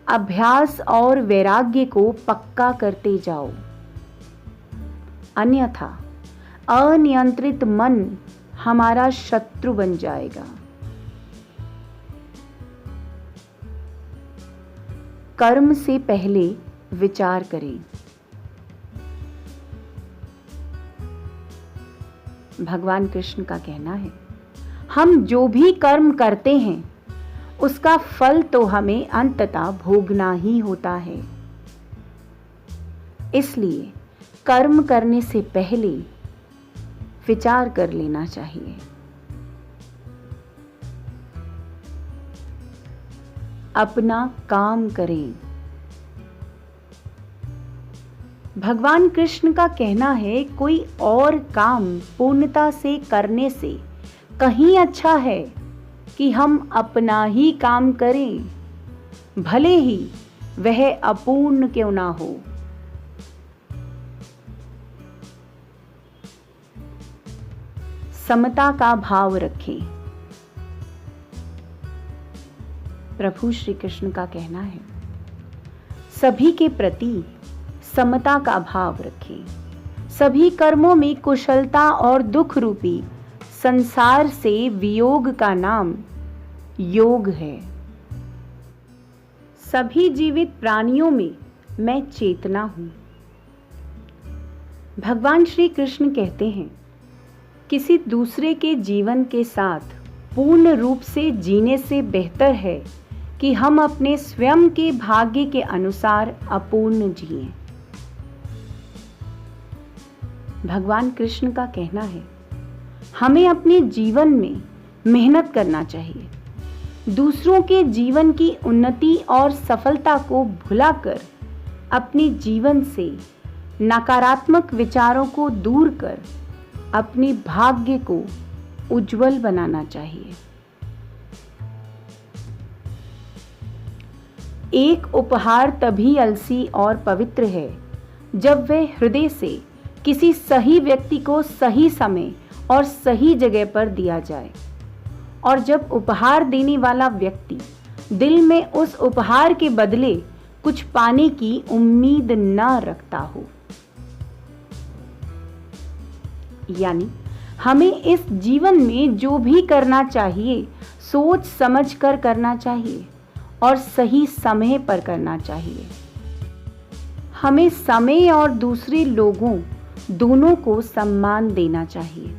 अभ्यास और वैराग्य को पक्का करते जाओ, अन्यथा अनियंत्रित मन हमारा शत्रु बन जाएगा। कर्म से पहले विचार करें। भगवान कृष्ण का कहना है, हम जो भी कर्म करते हैं उसका फल तो हमें अंततः भोगना ही होता है। इसलिए कर्म करने से पहले विचार कर लेना चाहिए। अपना काम करें। भगवान कृष्ण का कहना है, कोई और काम पूर्णता से करने से कहीं अच्छा है कि हम अपना ही काम करें, भले ही वह अपूर्ण क्यों ना हो। समता का भाव रखें। प्रभु श्री कृष्ण का कहना है, सभी के प्रति समता का भाव रखें। सभी कर्मों में कुशलता और दुख रूपी संसार से वियोग का नाम योग है। सभी जीवित प्राणियों में मैं चेतना हूं। भगवान श्री कृष्ण कहते हैं, किसी दूसरे के जीवन के साथ पूर्ण रूप से जीने से बेहतर है कि हम अपने स्वयं के भाग्य के अनुसार अपूर्ण जिएं। भगवान कृष्ण का कहना है, हमें अपने जीवन में मेहनत करना चाहिए। दूसरों के जीवन की उन्नति और सफलता को भुलाकर अपने जीवन से नकारात्मक विचारों को दूर कर अपने भाग्य को उज्जवल बनाना चाहिए। एक उपहार तभी अलसी और पवित्र है जब वह हृदय से किसी सही व्यक्ति को सही समय और सही जगह पर दिया जाए, और जब उपहार देने वाला व्यक्ति दिल में उस उपहार के बदले कुछ पाने की उम्मीद न रखता हो। यानी हमें इस जीवन में जो भी करना चाहिए सोच समझ कर करना चाहिए और सही समय पर करना चाहिए। हमें समय और दूसरे लोगों दोनों को सम्मान देना चाहिए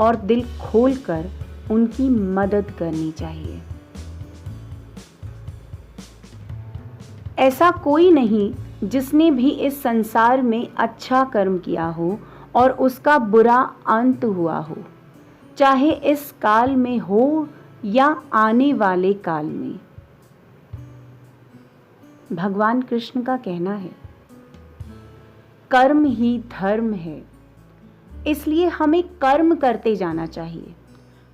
और दिल खोलकर उनकी मदद करनी चाहिए। ऐसा कोई नहीं जिसने भी इस संसार में अच्छा कर्म किया हो और उसका बुरा अंत हुआ हो, चाहे इस काल में हो या आने वाले काल में। भगवान कृष्ण का कहना है, कर्म ही धर्म है, इसलिए हमें कर्म करते जाना चाहिए,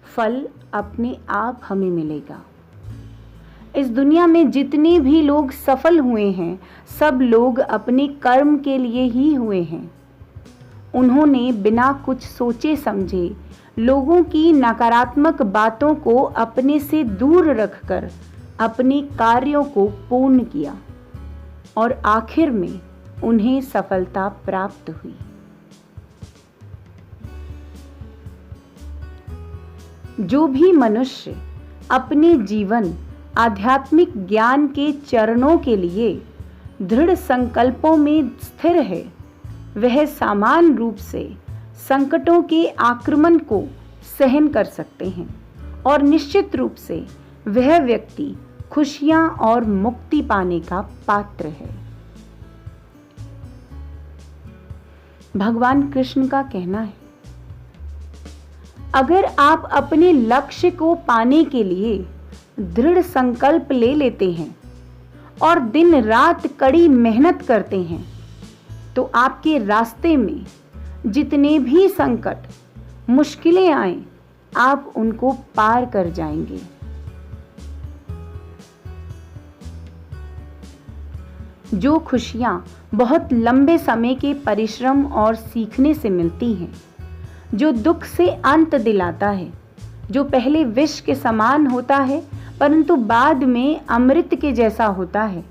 फल अपने आप हमें मिलेगा। इस दुनिया में जितने भी लोग सफल हुए हैं, सब लोग अपने कर्म के लिए ही हुए हैं। उन्होंने बिना कुछ सोचे समझे लोगों की नकारात्मक बातों को अपने से दूर रखकर अपने कार्यों को पूर्ण किया और आखिर में उन्हें सफलता प्राप्त हुई। जो भी मनुष्य अपने जीवन आध्यात्मिक ज्ञान के चरणों के लिए दृढ़ संकल्पों में स्थिर है, वह समान रूप से संकटों के आक्रमण को सहन कर सकते हैं और निश्चित रूप से वह व्यक्ति खुशियां और मुक्ति पाने का पात्र है। भगवान कृष्ण का कहना है, अगर आप अपने लक्ष्य को पाने के लिए दृढ़ संकल्प ले लेते हैं और दिन रात कड़ी मेहनत करते हैं, तो आपके रास्ते में जितने भी संकट मुश्किलें आए, आप उनको पार कर जाएंगे। जो खुशियां बहुत लंबे समय के परिश्रम और सीखने से मिलती हैं, जो दुख से अंत दिलाता है, जो पहले विष के समान होता है परंतु बाद में अमृत के जैसा होता है,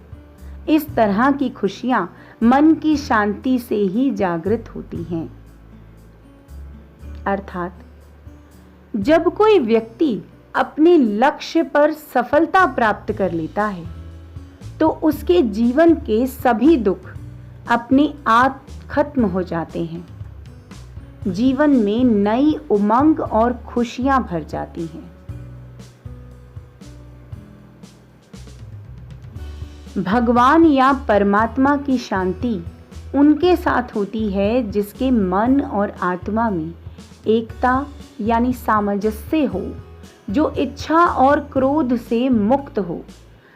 इस तरह की खुशियां मन की शांति से ही जागृत होती हैं। अर्थात जब कोई व्यक्ति अपने लक्ष्य पर सफलता प्राप्त कर लेता है, तो उसके जीवन के सभी दुख अपने आप खत्म हो जाते हैं। जीवन में नई उमंग और खुशियां भर जाती हैं। भगवान या परमात्मा की शांति उनके साथ होती है जिसके मन और आत्मा में एकता यानी सामंजस्य हो, जो इच्छा और क्रोध से मुक्त हो,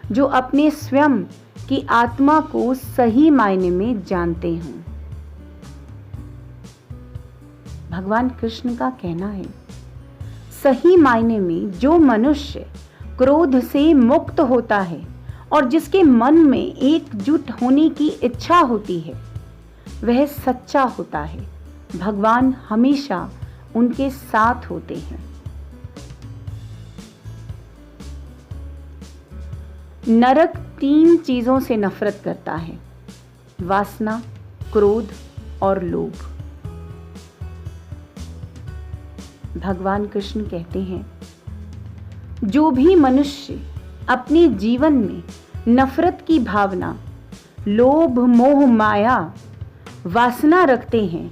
जो अपने स्वयं की आत्मा को सही मायने में जानते हों। भगवान कृष्ण का कहना है, सही मायने में जो मनुष्य क्रोध से मुक्त होता है और जिसके मन में एकजुट होने की इच्छा होती है, वह सच्चा होता है। भगवान हमेशा उनके साथ होते हैं। नरक 3 चीजों से नफरत करता है, वासना, क्रोध और लोभ। भगवान कृष्ण कहते हैं, जो भी मनुष्य अपने जीवन में नफरत की भावना, लोभ, मोह, माया, वासना रखते हैं,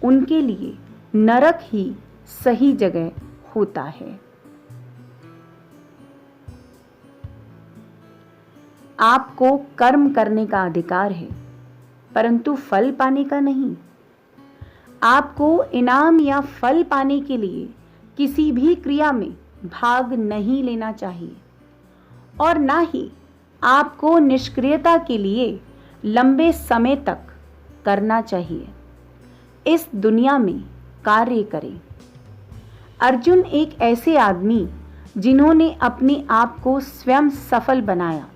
उनके लिए नरक ही सही जगह होता है। आपको कर्म करने का अधिकार है, परंतु फल पाने का नहीं। आपको इनाम या फल पाने के लिए किसी भी क्रिया में भाग नहीं लेना चाहिए। और ना ही आपको निष्क्रियता के लिए लंबे समय तक करना चाहिए। इस दुनिया में कार्य करें। अर्जुन एक ऐसे आदमी जिन्होंने अपने आप को स्वयं सफल बनाया,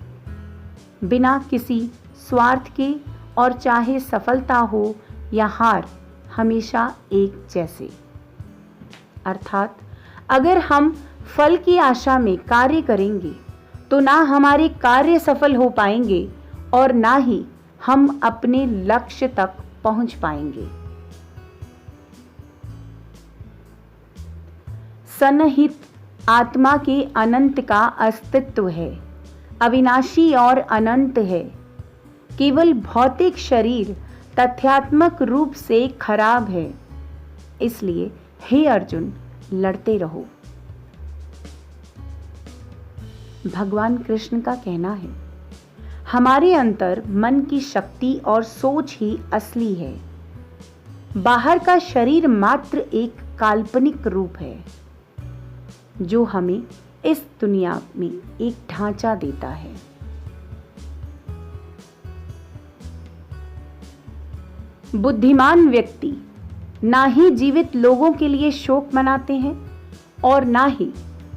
बिना किसी स्वार्थ के, और चाहे सफलता हो या हार हमेशा एक जैसे। अर्थात अगर हम फल की आशा में कार्य करेंगे तो ना हमारे कार्य सफल हो पाएंगे और ना ही हम अपने लक्ष्य तक पहुंच पाएंगे। सन्निहित आत्मा के अनंत का अस्तित्व है, अविनाशी और अनंत है। केवल भौतिक शरीर तथ्यात्मक रूप से खराब है। इसलिए हे अर्जुन, लड़ते रहो। भगवान कृष्ण का कहना है, हमारे अंतर मन की शक्ति और सोच ही असली है। बाहर का शरीर मात्र एक काल्पनिक रूप है जो हमें इस दुनिया में एक ढांचा देता है। बुद्धिमान व्यक्ति ना ही जीवित लोगों के लिए शोक मनाते हैं और ना ही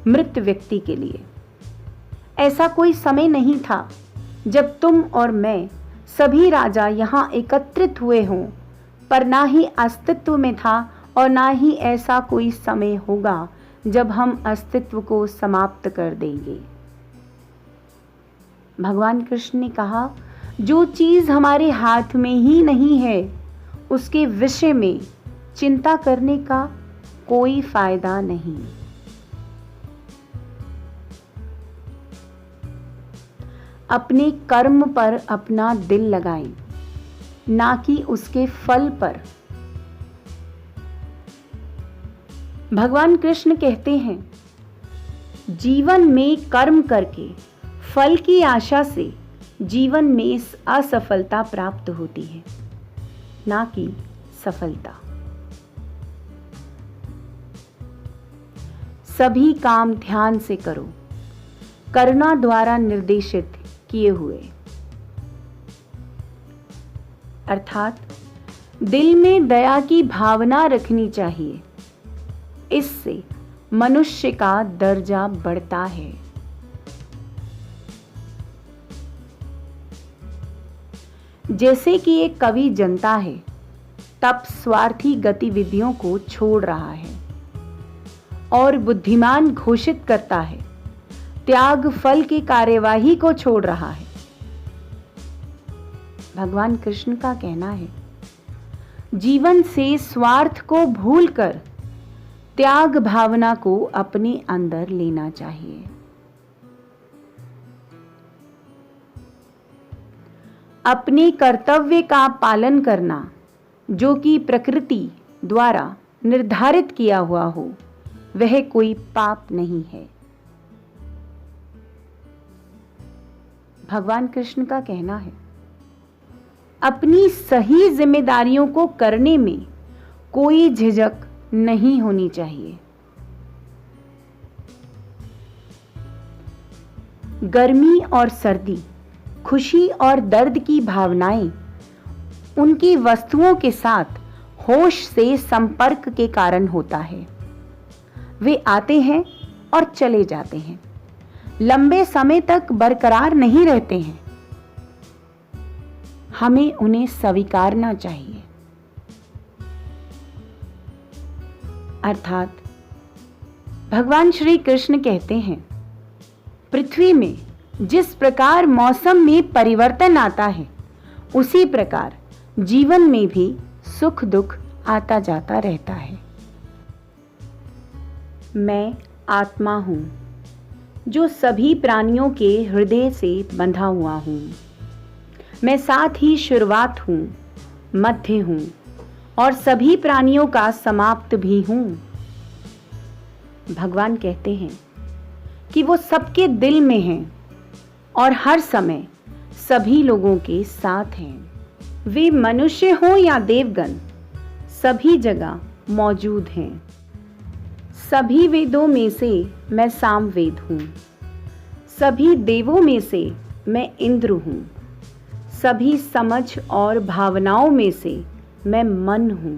मृत व्यक्ति के लिए। ऐसा कोई समय नहीं था जब तुम और मैं सभी राजा यहाँ एकत्रित हुए हों, पर ना ही अस्तित्व में था और ना ही ऐसा कोई समय होगा जब हम अस्तित्व को समाप्त कर देंगे। भगवान कृष्ण ने कहा, जो चीज हमारे हाथ में ही नहीं है उसके विषय में चिंता करने का कोई फायदा नहीं। अपने कर्म पर अपना दिल लगाएं, ना कि उसके फल पर। भगवान कृष्ण कहते हैं, जीवन में कर्म करके फल की आशा से जीवन में असफलता प्राप्त होती है, ना कि सफलता। सभी काम ध्यान से करो, करुणा द्वारा निर्देशित किए हुए। अर्थात दिल में दया की भावना रखनी चाहिए। इससे मनुष्य का दर्जा बढ़ता है। जैसे कि एक कवि जनता है, तप स्वार्थी गतिविधियों को छोड़ रहा है और बुद्धिमान घोषित करता है, त्याग फल की कार्यवाही को छोड़ रहा है। भगवान कृष्ण का कहना है, जीवन से स्वार्थ को भूलकर त्याग भावना को अपने अंदर लेना चाहिए। अपने कर्तव्य का पालन करना, जो कि प्रकृति द्वारा निर्धारित किया हुआ हो, वह कोई पाप नहीं है। भगवान कृष्ण का कहना है, अपनी सही जिम्मेदारियों को करने में कोई झिझक नहीं होनी चाहिए। गर्मी और सर्दी, खुशी और दर्द की भावनाएं उनकी वस्तुओं के साथ होश से संपर्क के कारण होता है। वे आते हैं और चले जाते हैं, लंबे समय तक बरकरार नहीं रहते हैं। हमें उन्हें स्वीकारना चाहिए। अर्थात भगवान श्री कृष्ण कहते हैं, पृथ्वी में जिस प्रकार मौसम में परिवर्तन आता है, उसी प्रकार जीवन में भी सुख दुख आता जाता रहता है। मैं आत्मा हूँ जो सभी प्राणियों के हृदय से बंधा हुआ हूँ। मैं साथ ही शुरुआत हूँ, मध्य हूँ और सभी प्राणियों का समाप्त भी हूँ। भगवान कहते हैं कि वो सबके दिल में हैं और हर समय सभी लोगों के साथ हैं। वे मनुष्य हो या देवगण, सभी जगह मौजूद हैं। सभी वेदों में से मैं सामवेद हूँ। सभी देवों में से मैं इंद्र हूँ। सभी समझ और भावनाओं में से मैं मन हूँ।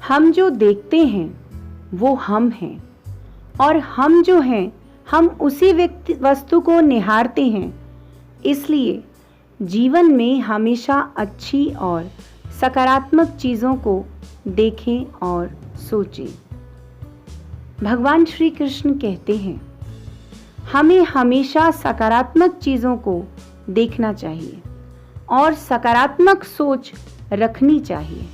हम जो देखते हैं वो हम हैं, और हम जो हैं हम उसी वस्तु को निहारते हैं। इसलिए जीवन में हमेशा अच्छी और सकारात्मक चीज़ों को देखें और सोचें। भगवान श्री कृष्ण कहते हैं, हमें हमेशा सकारात्मक चीज़ों को देखना चाहिए और सकारात्मक सोच रखनी चाहिए,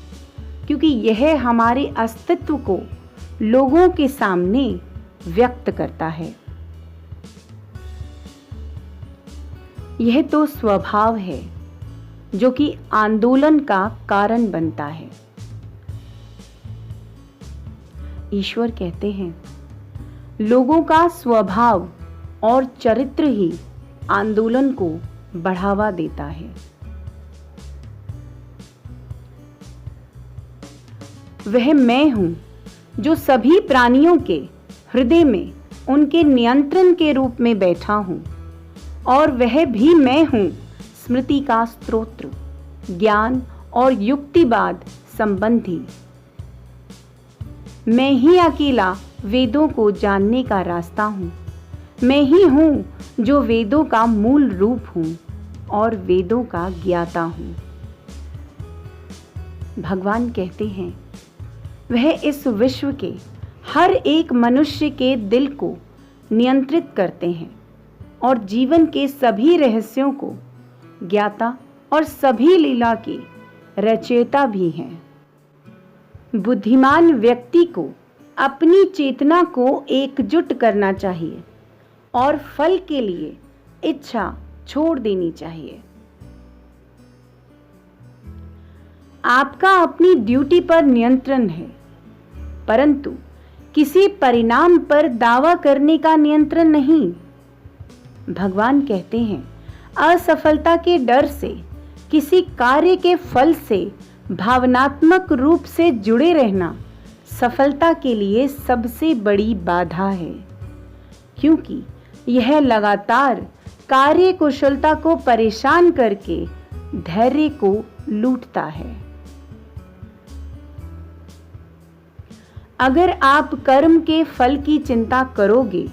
क्योंकि यह हमारे अस्तित्व को लोगों के सामने व्यक्त करता है। यह तो स्वभाव है जो कि आंदोलन का कारण बनता है। ईश्वर कहते हैं, लोगों का स्वभाव और चरित्र ही आंदोलन को बढ़ावा देता है। वह मैं हूं जो सभी प्राणियों के हृदय में उनके नियंत्रण के रूप में बैठा हूं, और वह भी मैं हूं स्मृति का स्रोत, ज्ञान और युक्तिवाद संबंधी। मैं ही अकेला वेदों को जानने का रास्ता हूं। मैं ही हूं जो वेदों का मूल रूप हूं और वेदों का ज्ञाता हूं। भगवान कहते हैं, वह इस विश्व के हर एक मनुष्य के दिल को नियंत्रित करते हैं और जीवन के सभी रहस्यों को ज्ञाता और सभी लीला के रचयिता भी हैं। बुद्धिमान व्यक्ति को अपनी चेतना को एकजुट करना चाहिए और फल के लिए इच्छा छोड़ देनी चाहिए। आपका अपनी ड्यूटी पर नियंत्रण है, परंतु किसी परिणाम पर दावा करने का नियंत्रण नहीं। भगवान कहते हैं, असफलता के डर से, किसी कार्य के फल से भावनात्मक रूप से जुड़े रहना सफलता के लिए सबसे बड़ी बाधा है, क्योंकि यह लगातार कार्य कुशलता को परेशान करके धैर्य को लूटता है। अगर आप कर्म के फल की चिंता करोगे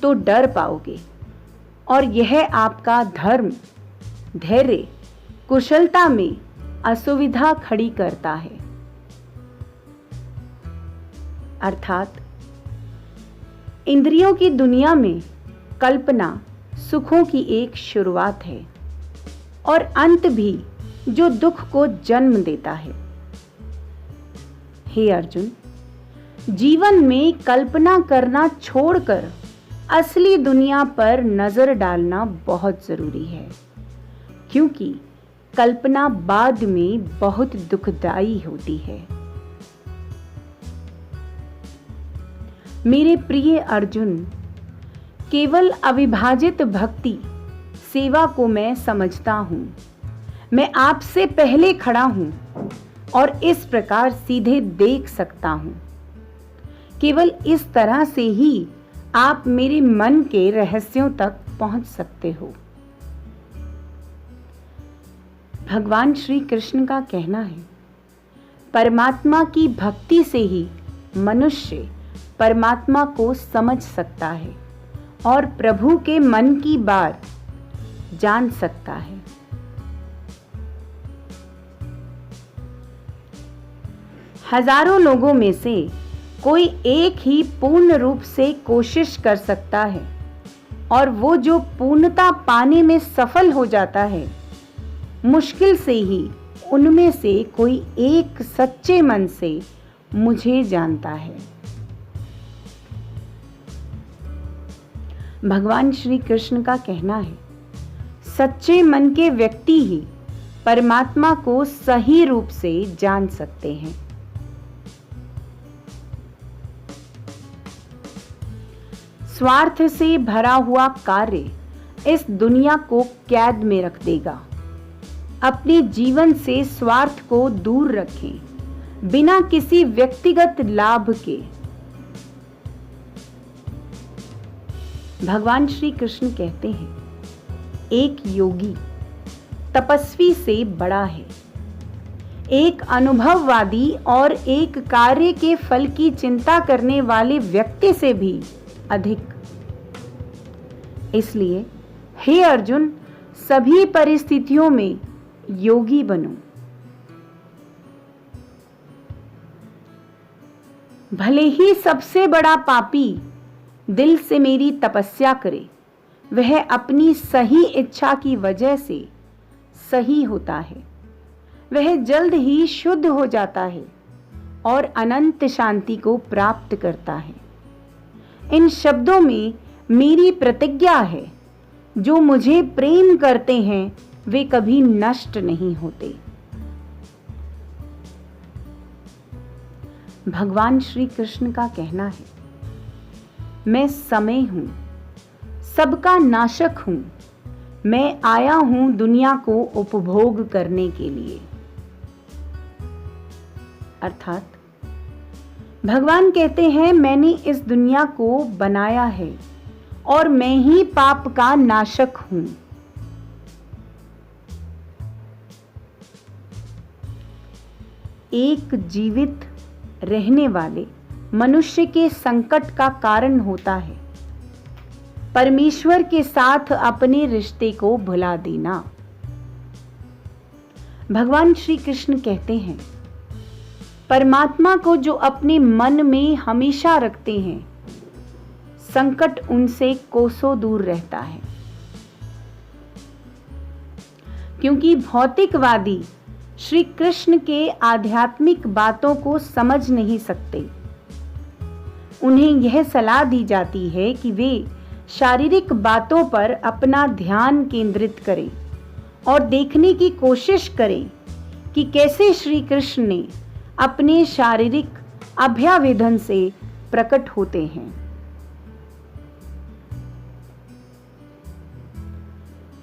तो डर पाओगे, और यह आपका धर्म, धैर्य, कुशलता में असुविधा खड़ी करता है। अर्थात इंद्रियों की दुनिया में कल्पना सुखों की एक शुरुआत है और अंत भी जो दुख को जन्म देता है। हे अर्जुन, जीवन में कल्पना करना छोड़कर असली दुनिया पर नजर डालना बहुत जरूरी है, क्योंकि कल्पना बाद में बहुत दुखदाई होती है। मेरे प्रिय अर्जुन, केवल अविभाजित भक्ति सेवा को मैं समझता हूं। मैं आपसे पहले खड़ा हूं और इस प्रकार सीधे देख सकता हूं। केवल इस तरह से ही आप मेरे मन के रहस्यों तक पहुंच सकते हो। भगवान श्री कृष्ण का कहना है, परमात्मा की भक्ति से ही मनुष्य परमात्मा को समझ सकता है और प्रभु के मन की बात जान सकता है। हजारों लोगों में से कोई एक ही पूर्ण रूप से कोशिश कर सकता है, और वो जो पूर्णता पाने में सफल हो जाता है, मुश्किल से ही उनमें से कोई एक सच्चे मन से मुझे जानता है। भगवान श्री कृष्ण का कहना है, सच्चे मन के व्यक्ति ही परमात्मा को सही रूप से जान सकते हैं। स्वार्थ से भरा हुआ कार्य इस दुनिया को कैद में रख देगा। अपने जीवन से स्वार्थ को दूर रखें, बिना किसी व्यक्तिगत लाभ के। भगवान श्री कृष्ण कहते हैं, एक योगी तपस्वी से बड़ा है, एक अनुभववादी और एक कार्य के फल की चिंता करने वाले व्यक्ति से भी अधिक। इसलिए हे अर्जुन, सभी परिस्थितियों में योगी बनो। भले ही सबसे बड़ा पापी दिल से मेरी तपस्या करे, वह अपनी सही इच्छा की वजह से सही होता है, वह जल्द ही शुद्ध हो जाता है और अनंत शांति को प्राप्त करता है। इन शब्दों में मेरी प्रतिज्ञा है, जो मुझे प्रेम करते हैं वे कभी नष्ट नहीं होते। भगवान श्री कृष्ण का कहना है, मैं समय हूं, सबका नाशक हूं, मैं आया हूं दुनिया को उपभोग करने के लिए। अर्थात भगवान कहते हैं, मैंने इस दुनिया को बनाया है और मैं ही पाप का नाशक हूं। एक जीवित रहने वाले मनुष्य के संकट का कारण होता है परमेश्वर के साथ अपने रिश्ते को भुला देना। भगवान श्री कृष्ण कहते हैं, परमात्मा को जो अपने मन में हमेशा रखते हैं, संकट उनसे कोसों दूर रहता है। क्योंकि भौतिकवादी श्री कृष्ण के आध्यात्मिक बातों को समझ नहीं सकते, उन्हें यह सलाह दी जाती है कि वे शारीरिक बातों पर अपना ध्यान केंद्रित करें और देखने की कोशिश करें कि कैसे श्री कृष्ण ने अपने शारीरिक अभ्यावेदन से प्रकट होते हैं।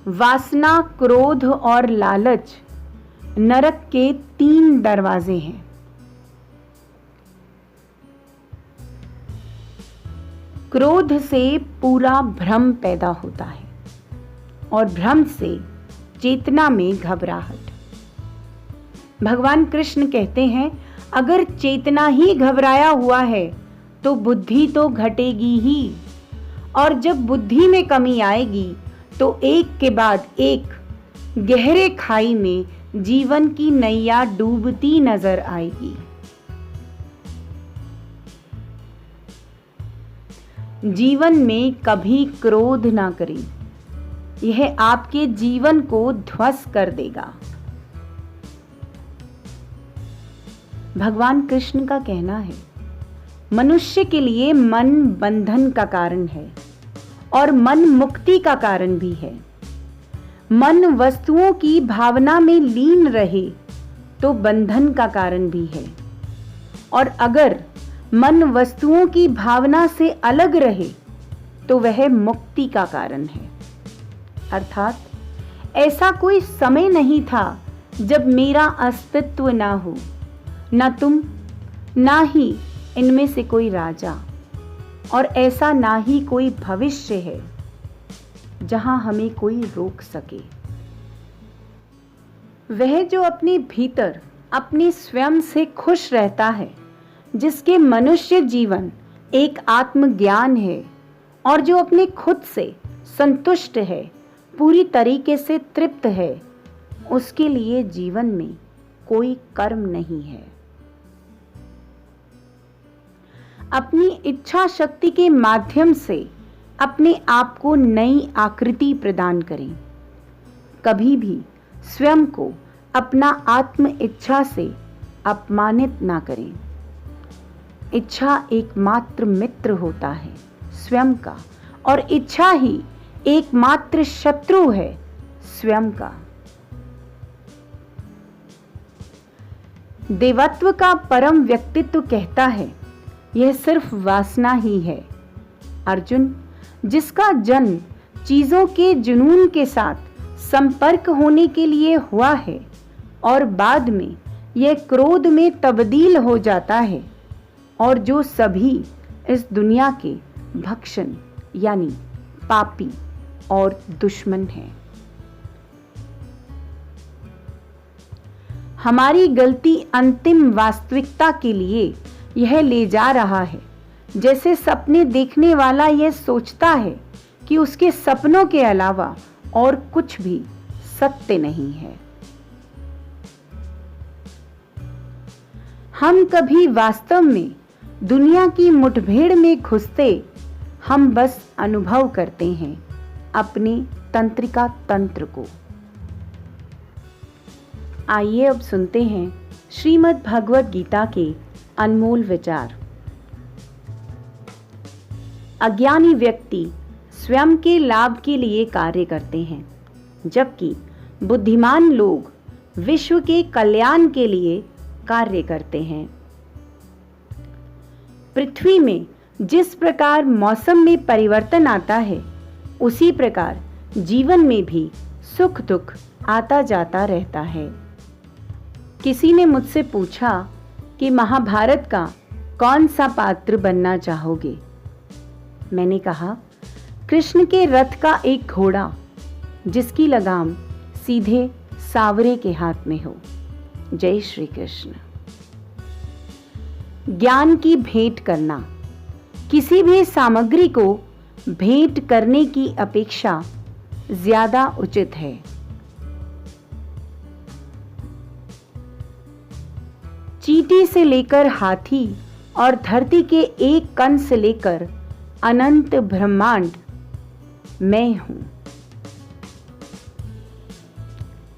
वासना, क्रोध और लालच नरक के 3 दरवाजे हैं। क्रोध से पूरा भ्रम पैदा होता है और भ्रम से चेतना में घबराहट। भगवान कृष्ण कहते हैं, अगर चेतना ही घबराया हुआ है तो बुद्धि तो घटेगी ही, और जब बुद्धि में कमी आएगी तो एक के बाद एक गहरे खाई में जीवन की नैया डूबती नजर आएगी। जीवन में कभी क्रोध ना करें, यह आपके जीवन को ध्वस्त कर देगा। भगवान कृष्ण का कहना है, मनुष्य के लिए मन बंधन का कारण है और मन मुक्ति का कारण भी है। मन वस्तुओं की भावना में लीन रहे तो बंधन का कारण भी है, और अगर मन वस्तुओं की भावना से अलग रहे तो वह मुक्ति का कारण है। अर्थात ऐसा कोई समय नहीं था जब मेरा अस्तित्व ना हो, ना तुम, ना ही इनमें से कोई राजा, और ऐसा ना ही कोई भविष्य है जहां हमें कोई रोक सके। वह जो अपने भीतर अपने स्वयं से खुश रहता है, जिसके मनुष्य जीवन एक आत्मज्ञान है, और जो अपने खुद से संतुष्ट है, पूरी तरीके से तृप्त है, उसके लिए जीवन में कोई कर्म नहीं है। अपनी इच्छा शक्ति के माध्यम से अपने आप को नई आकृति प्रदान करें। कभी भी स्वयं को अपना आत्म इच्छा से अपमानित ना करें। इच्छा एकमात्र मित्र होता है स्वयं का, और इच्छा ही एकमात्र शत्रु है स्वयं का। देवत्व का परम व्यक्तित्व कहता है, यह सिर्फ वासना ही है। अर्जुन, जिसका जन्म चीजों के जुनून के साथ संपर्क होने के लिए हुआ है और बाद में यह क्रोध में तब्दील हो जाता है, और जो सभी इस दुनिया के भक्षण यानी पापी और दुश्मन है। हमारी गलती अंतिम वास्तविकता के लिए यह ले जा रहा है, जैसे सपने देखने वाला यह सोचता है कि उसके सपनों के अलावा और कुछ भी सत्य नहीं है। हम कभी वास्तव में दुनिया की मुठभेड़ में घुसते, हम बस अनुभव करते हैं अपने तंत्रिका तंत्र को। आइए अब सुनते हैं श्रीमद् भगवद गीता के अनमोल विचार। अज्ञानी व्यक्ति स्वयं के लाभ के लिए कार्य करते हैं, जबकि बुद्धिमान लोग विश्व के कल्याण के लिए कार्य करते हैं। पृथ्वी में जिस प्रकार मौसम में परिवर्तन आता है, उसी प्रकार जीवन में भी सुख दुख आता जाता रहता है। किसी ने मुझसे पूछा कि महाभारत का कौन सा पात्र बनना चाहोगे? मैंने कहा, कृष्ण के रथ का एक घोड़ा जिसकी लगाम सीधे सावरे के हाथ में हो। जय श्री कृष्ण। ज्ञान की भेंट करना किसी भी सामग्री को भेंट करने की अपेक्षा ज्यादा उचित है। चींटी से लेकर हाथी और धरती के एक कण से लेकर अनंत ब्रह्मांड मैं हूं।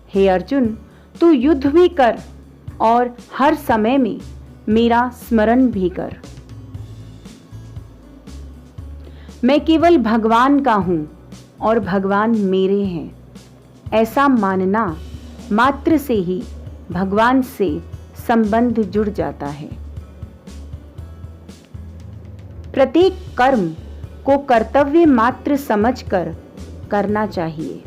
हे अर्जुन, तू युद्ध भी कर और हर समय में मेरा स्मरण भी कर। मैं केवल भगवान का हूं और भगवान मेरे हैं, ऐसा मानना मात्र से ही भगवान से संबंध जुड़ जाता है। प्रत्येक कर्म को कर्तव्य मात्र समझकर करना चाहिए।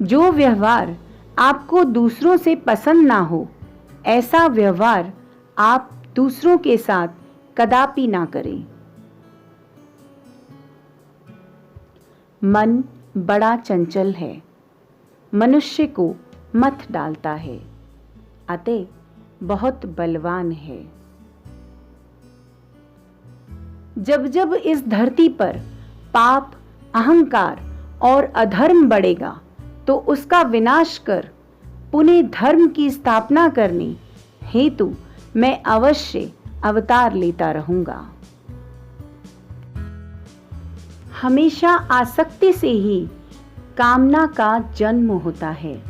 जो व्यवहार आपको दूसरों से पसंद ना हो, ऐसा व्यवहार आप दूसरों के साथ कदापि ना करें। मन बड़ा चंचल है, मनुष्य को मत डालता है, अतः बहुत बलवान है। जब जब इस धरती पर पाप, अहंकार और अधर्म बढ़ेगा, तो उसका विनाश कर पुनः धर्म की स्थापना करने हेतु मैं अवश्य अवतार लेता रहूंगा। हमेशा आसक्ति से ही कामना का जन्म होता है।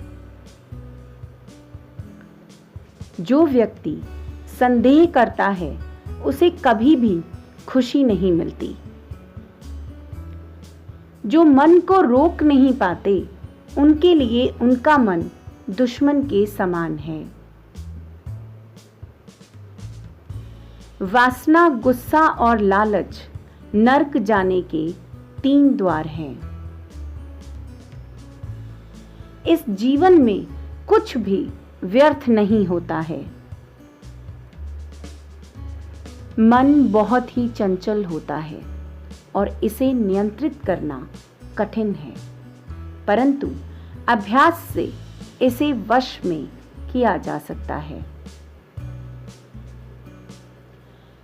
जो व्यक्ति संदेह करता है, उसे कभी भी खुशी नहीं मिलती। जो मन को रोक नहीं पाते, उनके लिए उनका मन दुश्मन के समान है। वासना, गुस्सा और लालच नरक जाने के 3 द्वार हैं। इस जीवन में कुछ भी व्यर्थ नहीं होता है। मन बहुत ही चंचल होता है और इसे नियंत्रित करना कठिन है, परंतु अभ्यास से इसे वश में किया जा सकता है।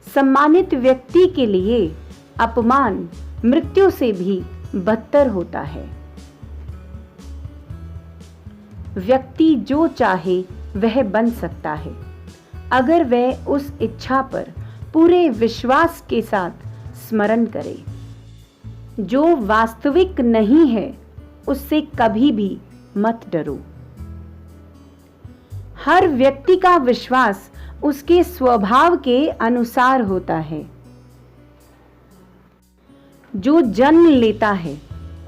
सम्मानित व्यक्ति के लिए अपमान मृत्यु से भी बदतर होता है। व्यक्ति जो चाहे वह बन सकता है, अगर वह उस इच्छा पर पूरे विश्वास के साथ स्मरण करे। जो वास्तविक नहीं है, उससे कभी भी मत डरो। हर व्यक्ति का विश्वास उसके स्वभाव के अनुसार होता है। जो जन्म लेता है,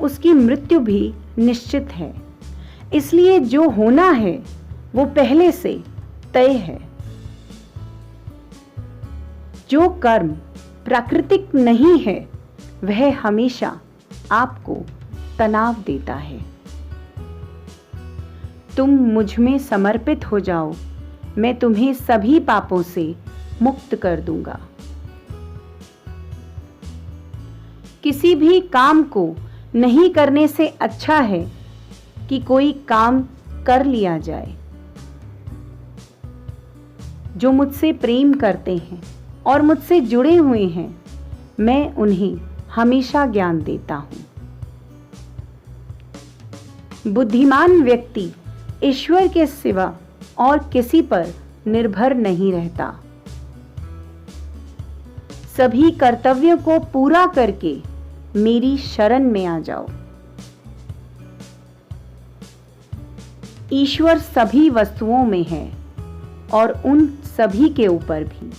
उसकी मृत्यु भी निश्चित है। इसलिए जो होना है वो पहले से तय है। जो कर्म प्राकृतिक नहीं है, वह हमेशा आपको तनाव देता है। तुम मुझ में समर्पित हो जाओ, मैं तुम्हें सभी पापों से मुक्त कर दूंगा। किसी भी काम को नहीं करने से अच्छा है कि कोई काम कर लिया जाए। जो मुझसे प्रेम करते हैं और मुझसे जुड़े हुए हैं, मैं उन्हें हमेशा ज्ञान देता हूं। बुद्धिमान व्यक्ति ईश्वर के सिवा और किसी पर निर्भर नहीं रहता। सभी कर्तव्यों को पूरा करके मेरी शरण में आ जाओ। ईश्वर सभी वस्तुओं में है और उन सभी के ऊपर भी।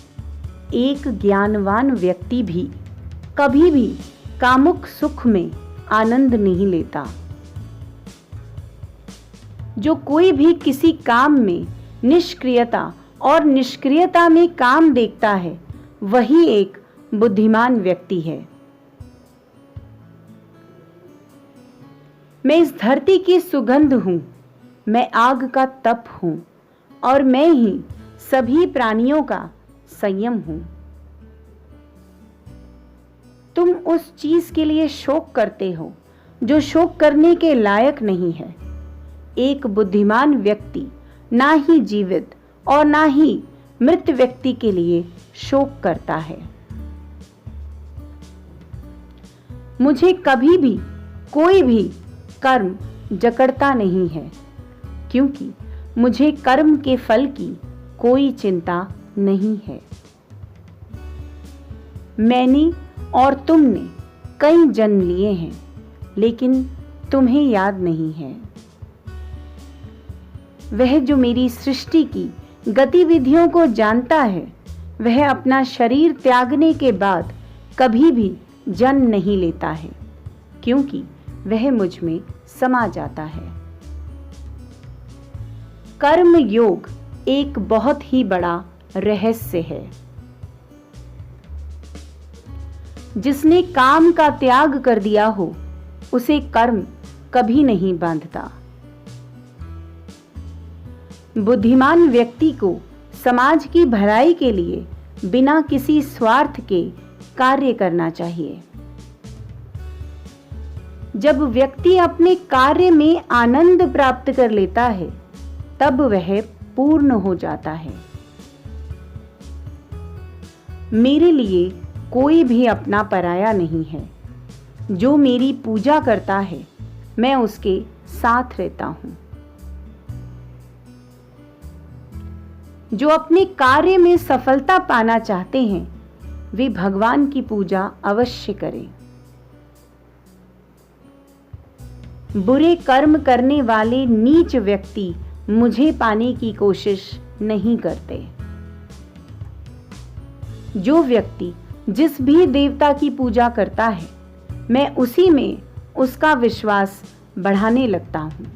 एक ज्ञानवान व्यक्ति भी कभी भी कामुक सुख में आनंद नहीं लेता। जो कोई भी किसी काम में निष्क्रियता और निष्क्रियता में काम देखता है, वही एक बुद्धिमान व्यक्ति है। मैं इस धरती की सुगंध हूं, मैं आग का तप हूं और मैं ही सभी प्राणियों का संयम हूं। तुम उस चीज के लिए शोक करते हो जो शोक करने के लायक नहीं है। एक बुद्धिमान व्यक्ति ना ही जीवित और ना ही मृत व्यक्ति के लिए शोक करता है। मुझे कभी भी कोई भी कर्म जकड़ता नहीं है, क्योंकि मुझे कर्म के फल की कोई चिंता नहीं है। मैंने और तुमने कई जन्म लिए हैं, लेकिन तुम्हें याद नहीं है। वह जो मेरी सृष्टि की गतिविधियों को जानता है, वह अपना शरीर त्यागने के बाद कभी भी जन्म नहीं लेता है, क्योंकि वह मुझ में समा जाता है। कर्म योग एक बहुत ही बड़ा रहस्य है। जिसने काम का त्याग कर दिया हो, उसे कर्म कभी नहीं बांधता। बुद्धिमान व्यक्ति को समाज की भलाई के लिए बिना किसी स्वार्थ के कार्य करना चाहिए। जब व्यक्ति अपने कार्य में आनंद प्राप्त कर लेता है, तब वह पूर्ण हो जाता है। मेरे लिए कोई भी अपना पराया नहीं है। जो मेरी पूजा करता है, मैं उसके साथ रहता हूं। जो अपने कार्य में सफलता पाना चाहते हैं, वे भगवान की पूजा अवश्य करें। बुरे कर्म करने वाले नीच व्यक्ति मुझे पाने की कोशिश नहीं करते। जो व्यक्ति जिस भी देवता की पूजा करता है, मैं उसी में उसका विश्वास बढ़ाने लगता हूं।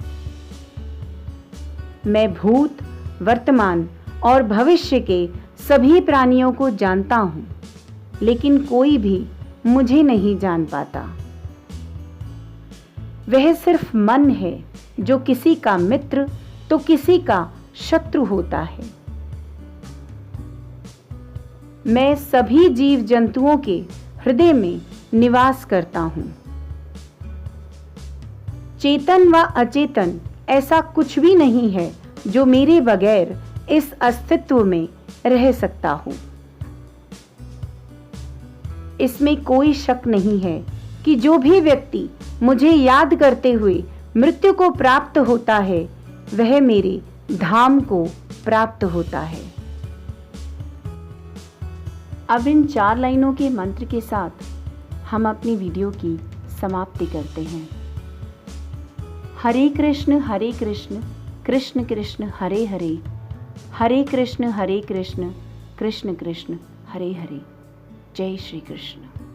मैं भूत, वर्तमान और भविष्य के सभी प्राणियों को जानता हूं, लेकिन कोई भी मुझे नहीं जान पाता। वह सिर्फ मन है जो किसी का मित्र तो किसी का शत्रु होता है। मैं सभी जीव जंतुओं के हृदय में निवास करता हूं। चेतन व अचेतन ऐसा कुछ भी नहीं है जो मेरे बगैर इस अस्तित्व में रह सकता हो। इसमें कोई शक नहीं है कि जो भी व्यक्ति मुझे याद करते हुए मृत्यु को प्राप्त होता है, वह मेरे धाम को प्राप्त होता है। अब इन 4 लाइनों के मंत्र के साथ हम अपनी वीडियो की समाप्ति करते हैं। हरे कृष्ण कृष्ण कृष्ण हरे हरे, हरे कृष्ण कृष्ण कृष्ण हरे हरे। जय श्री कृष्ण।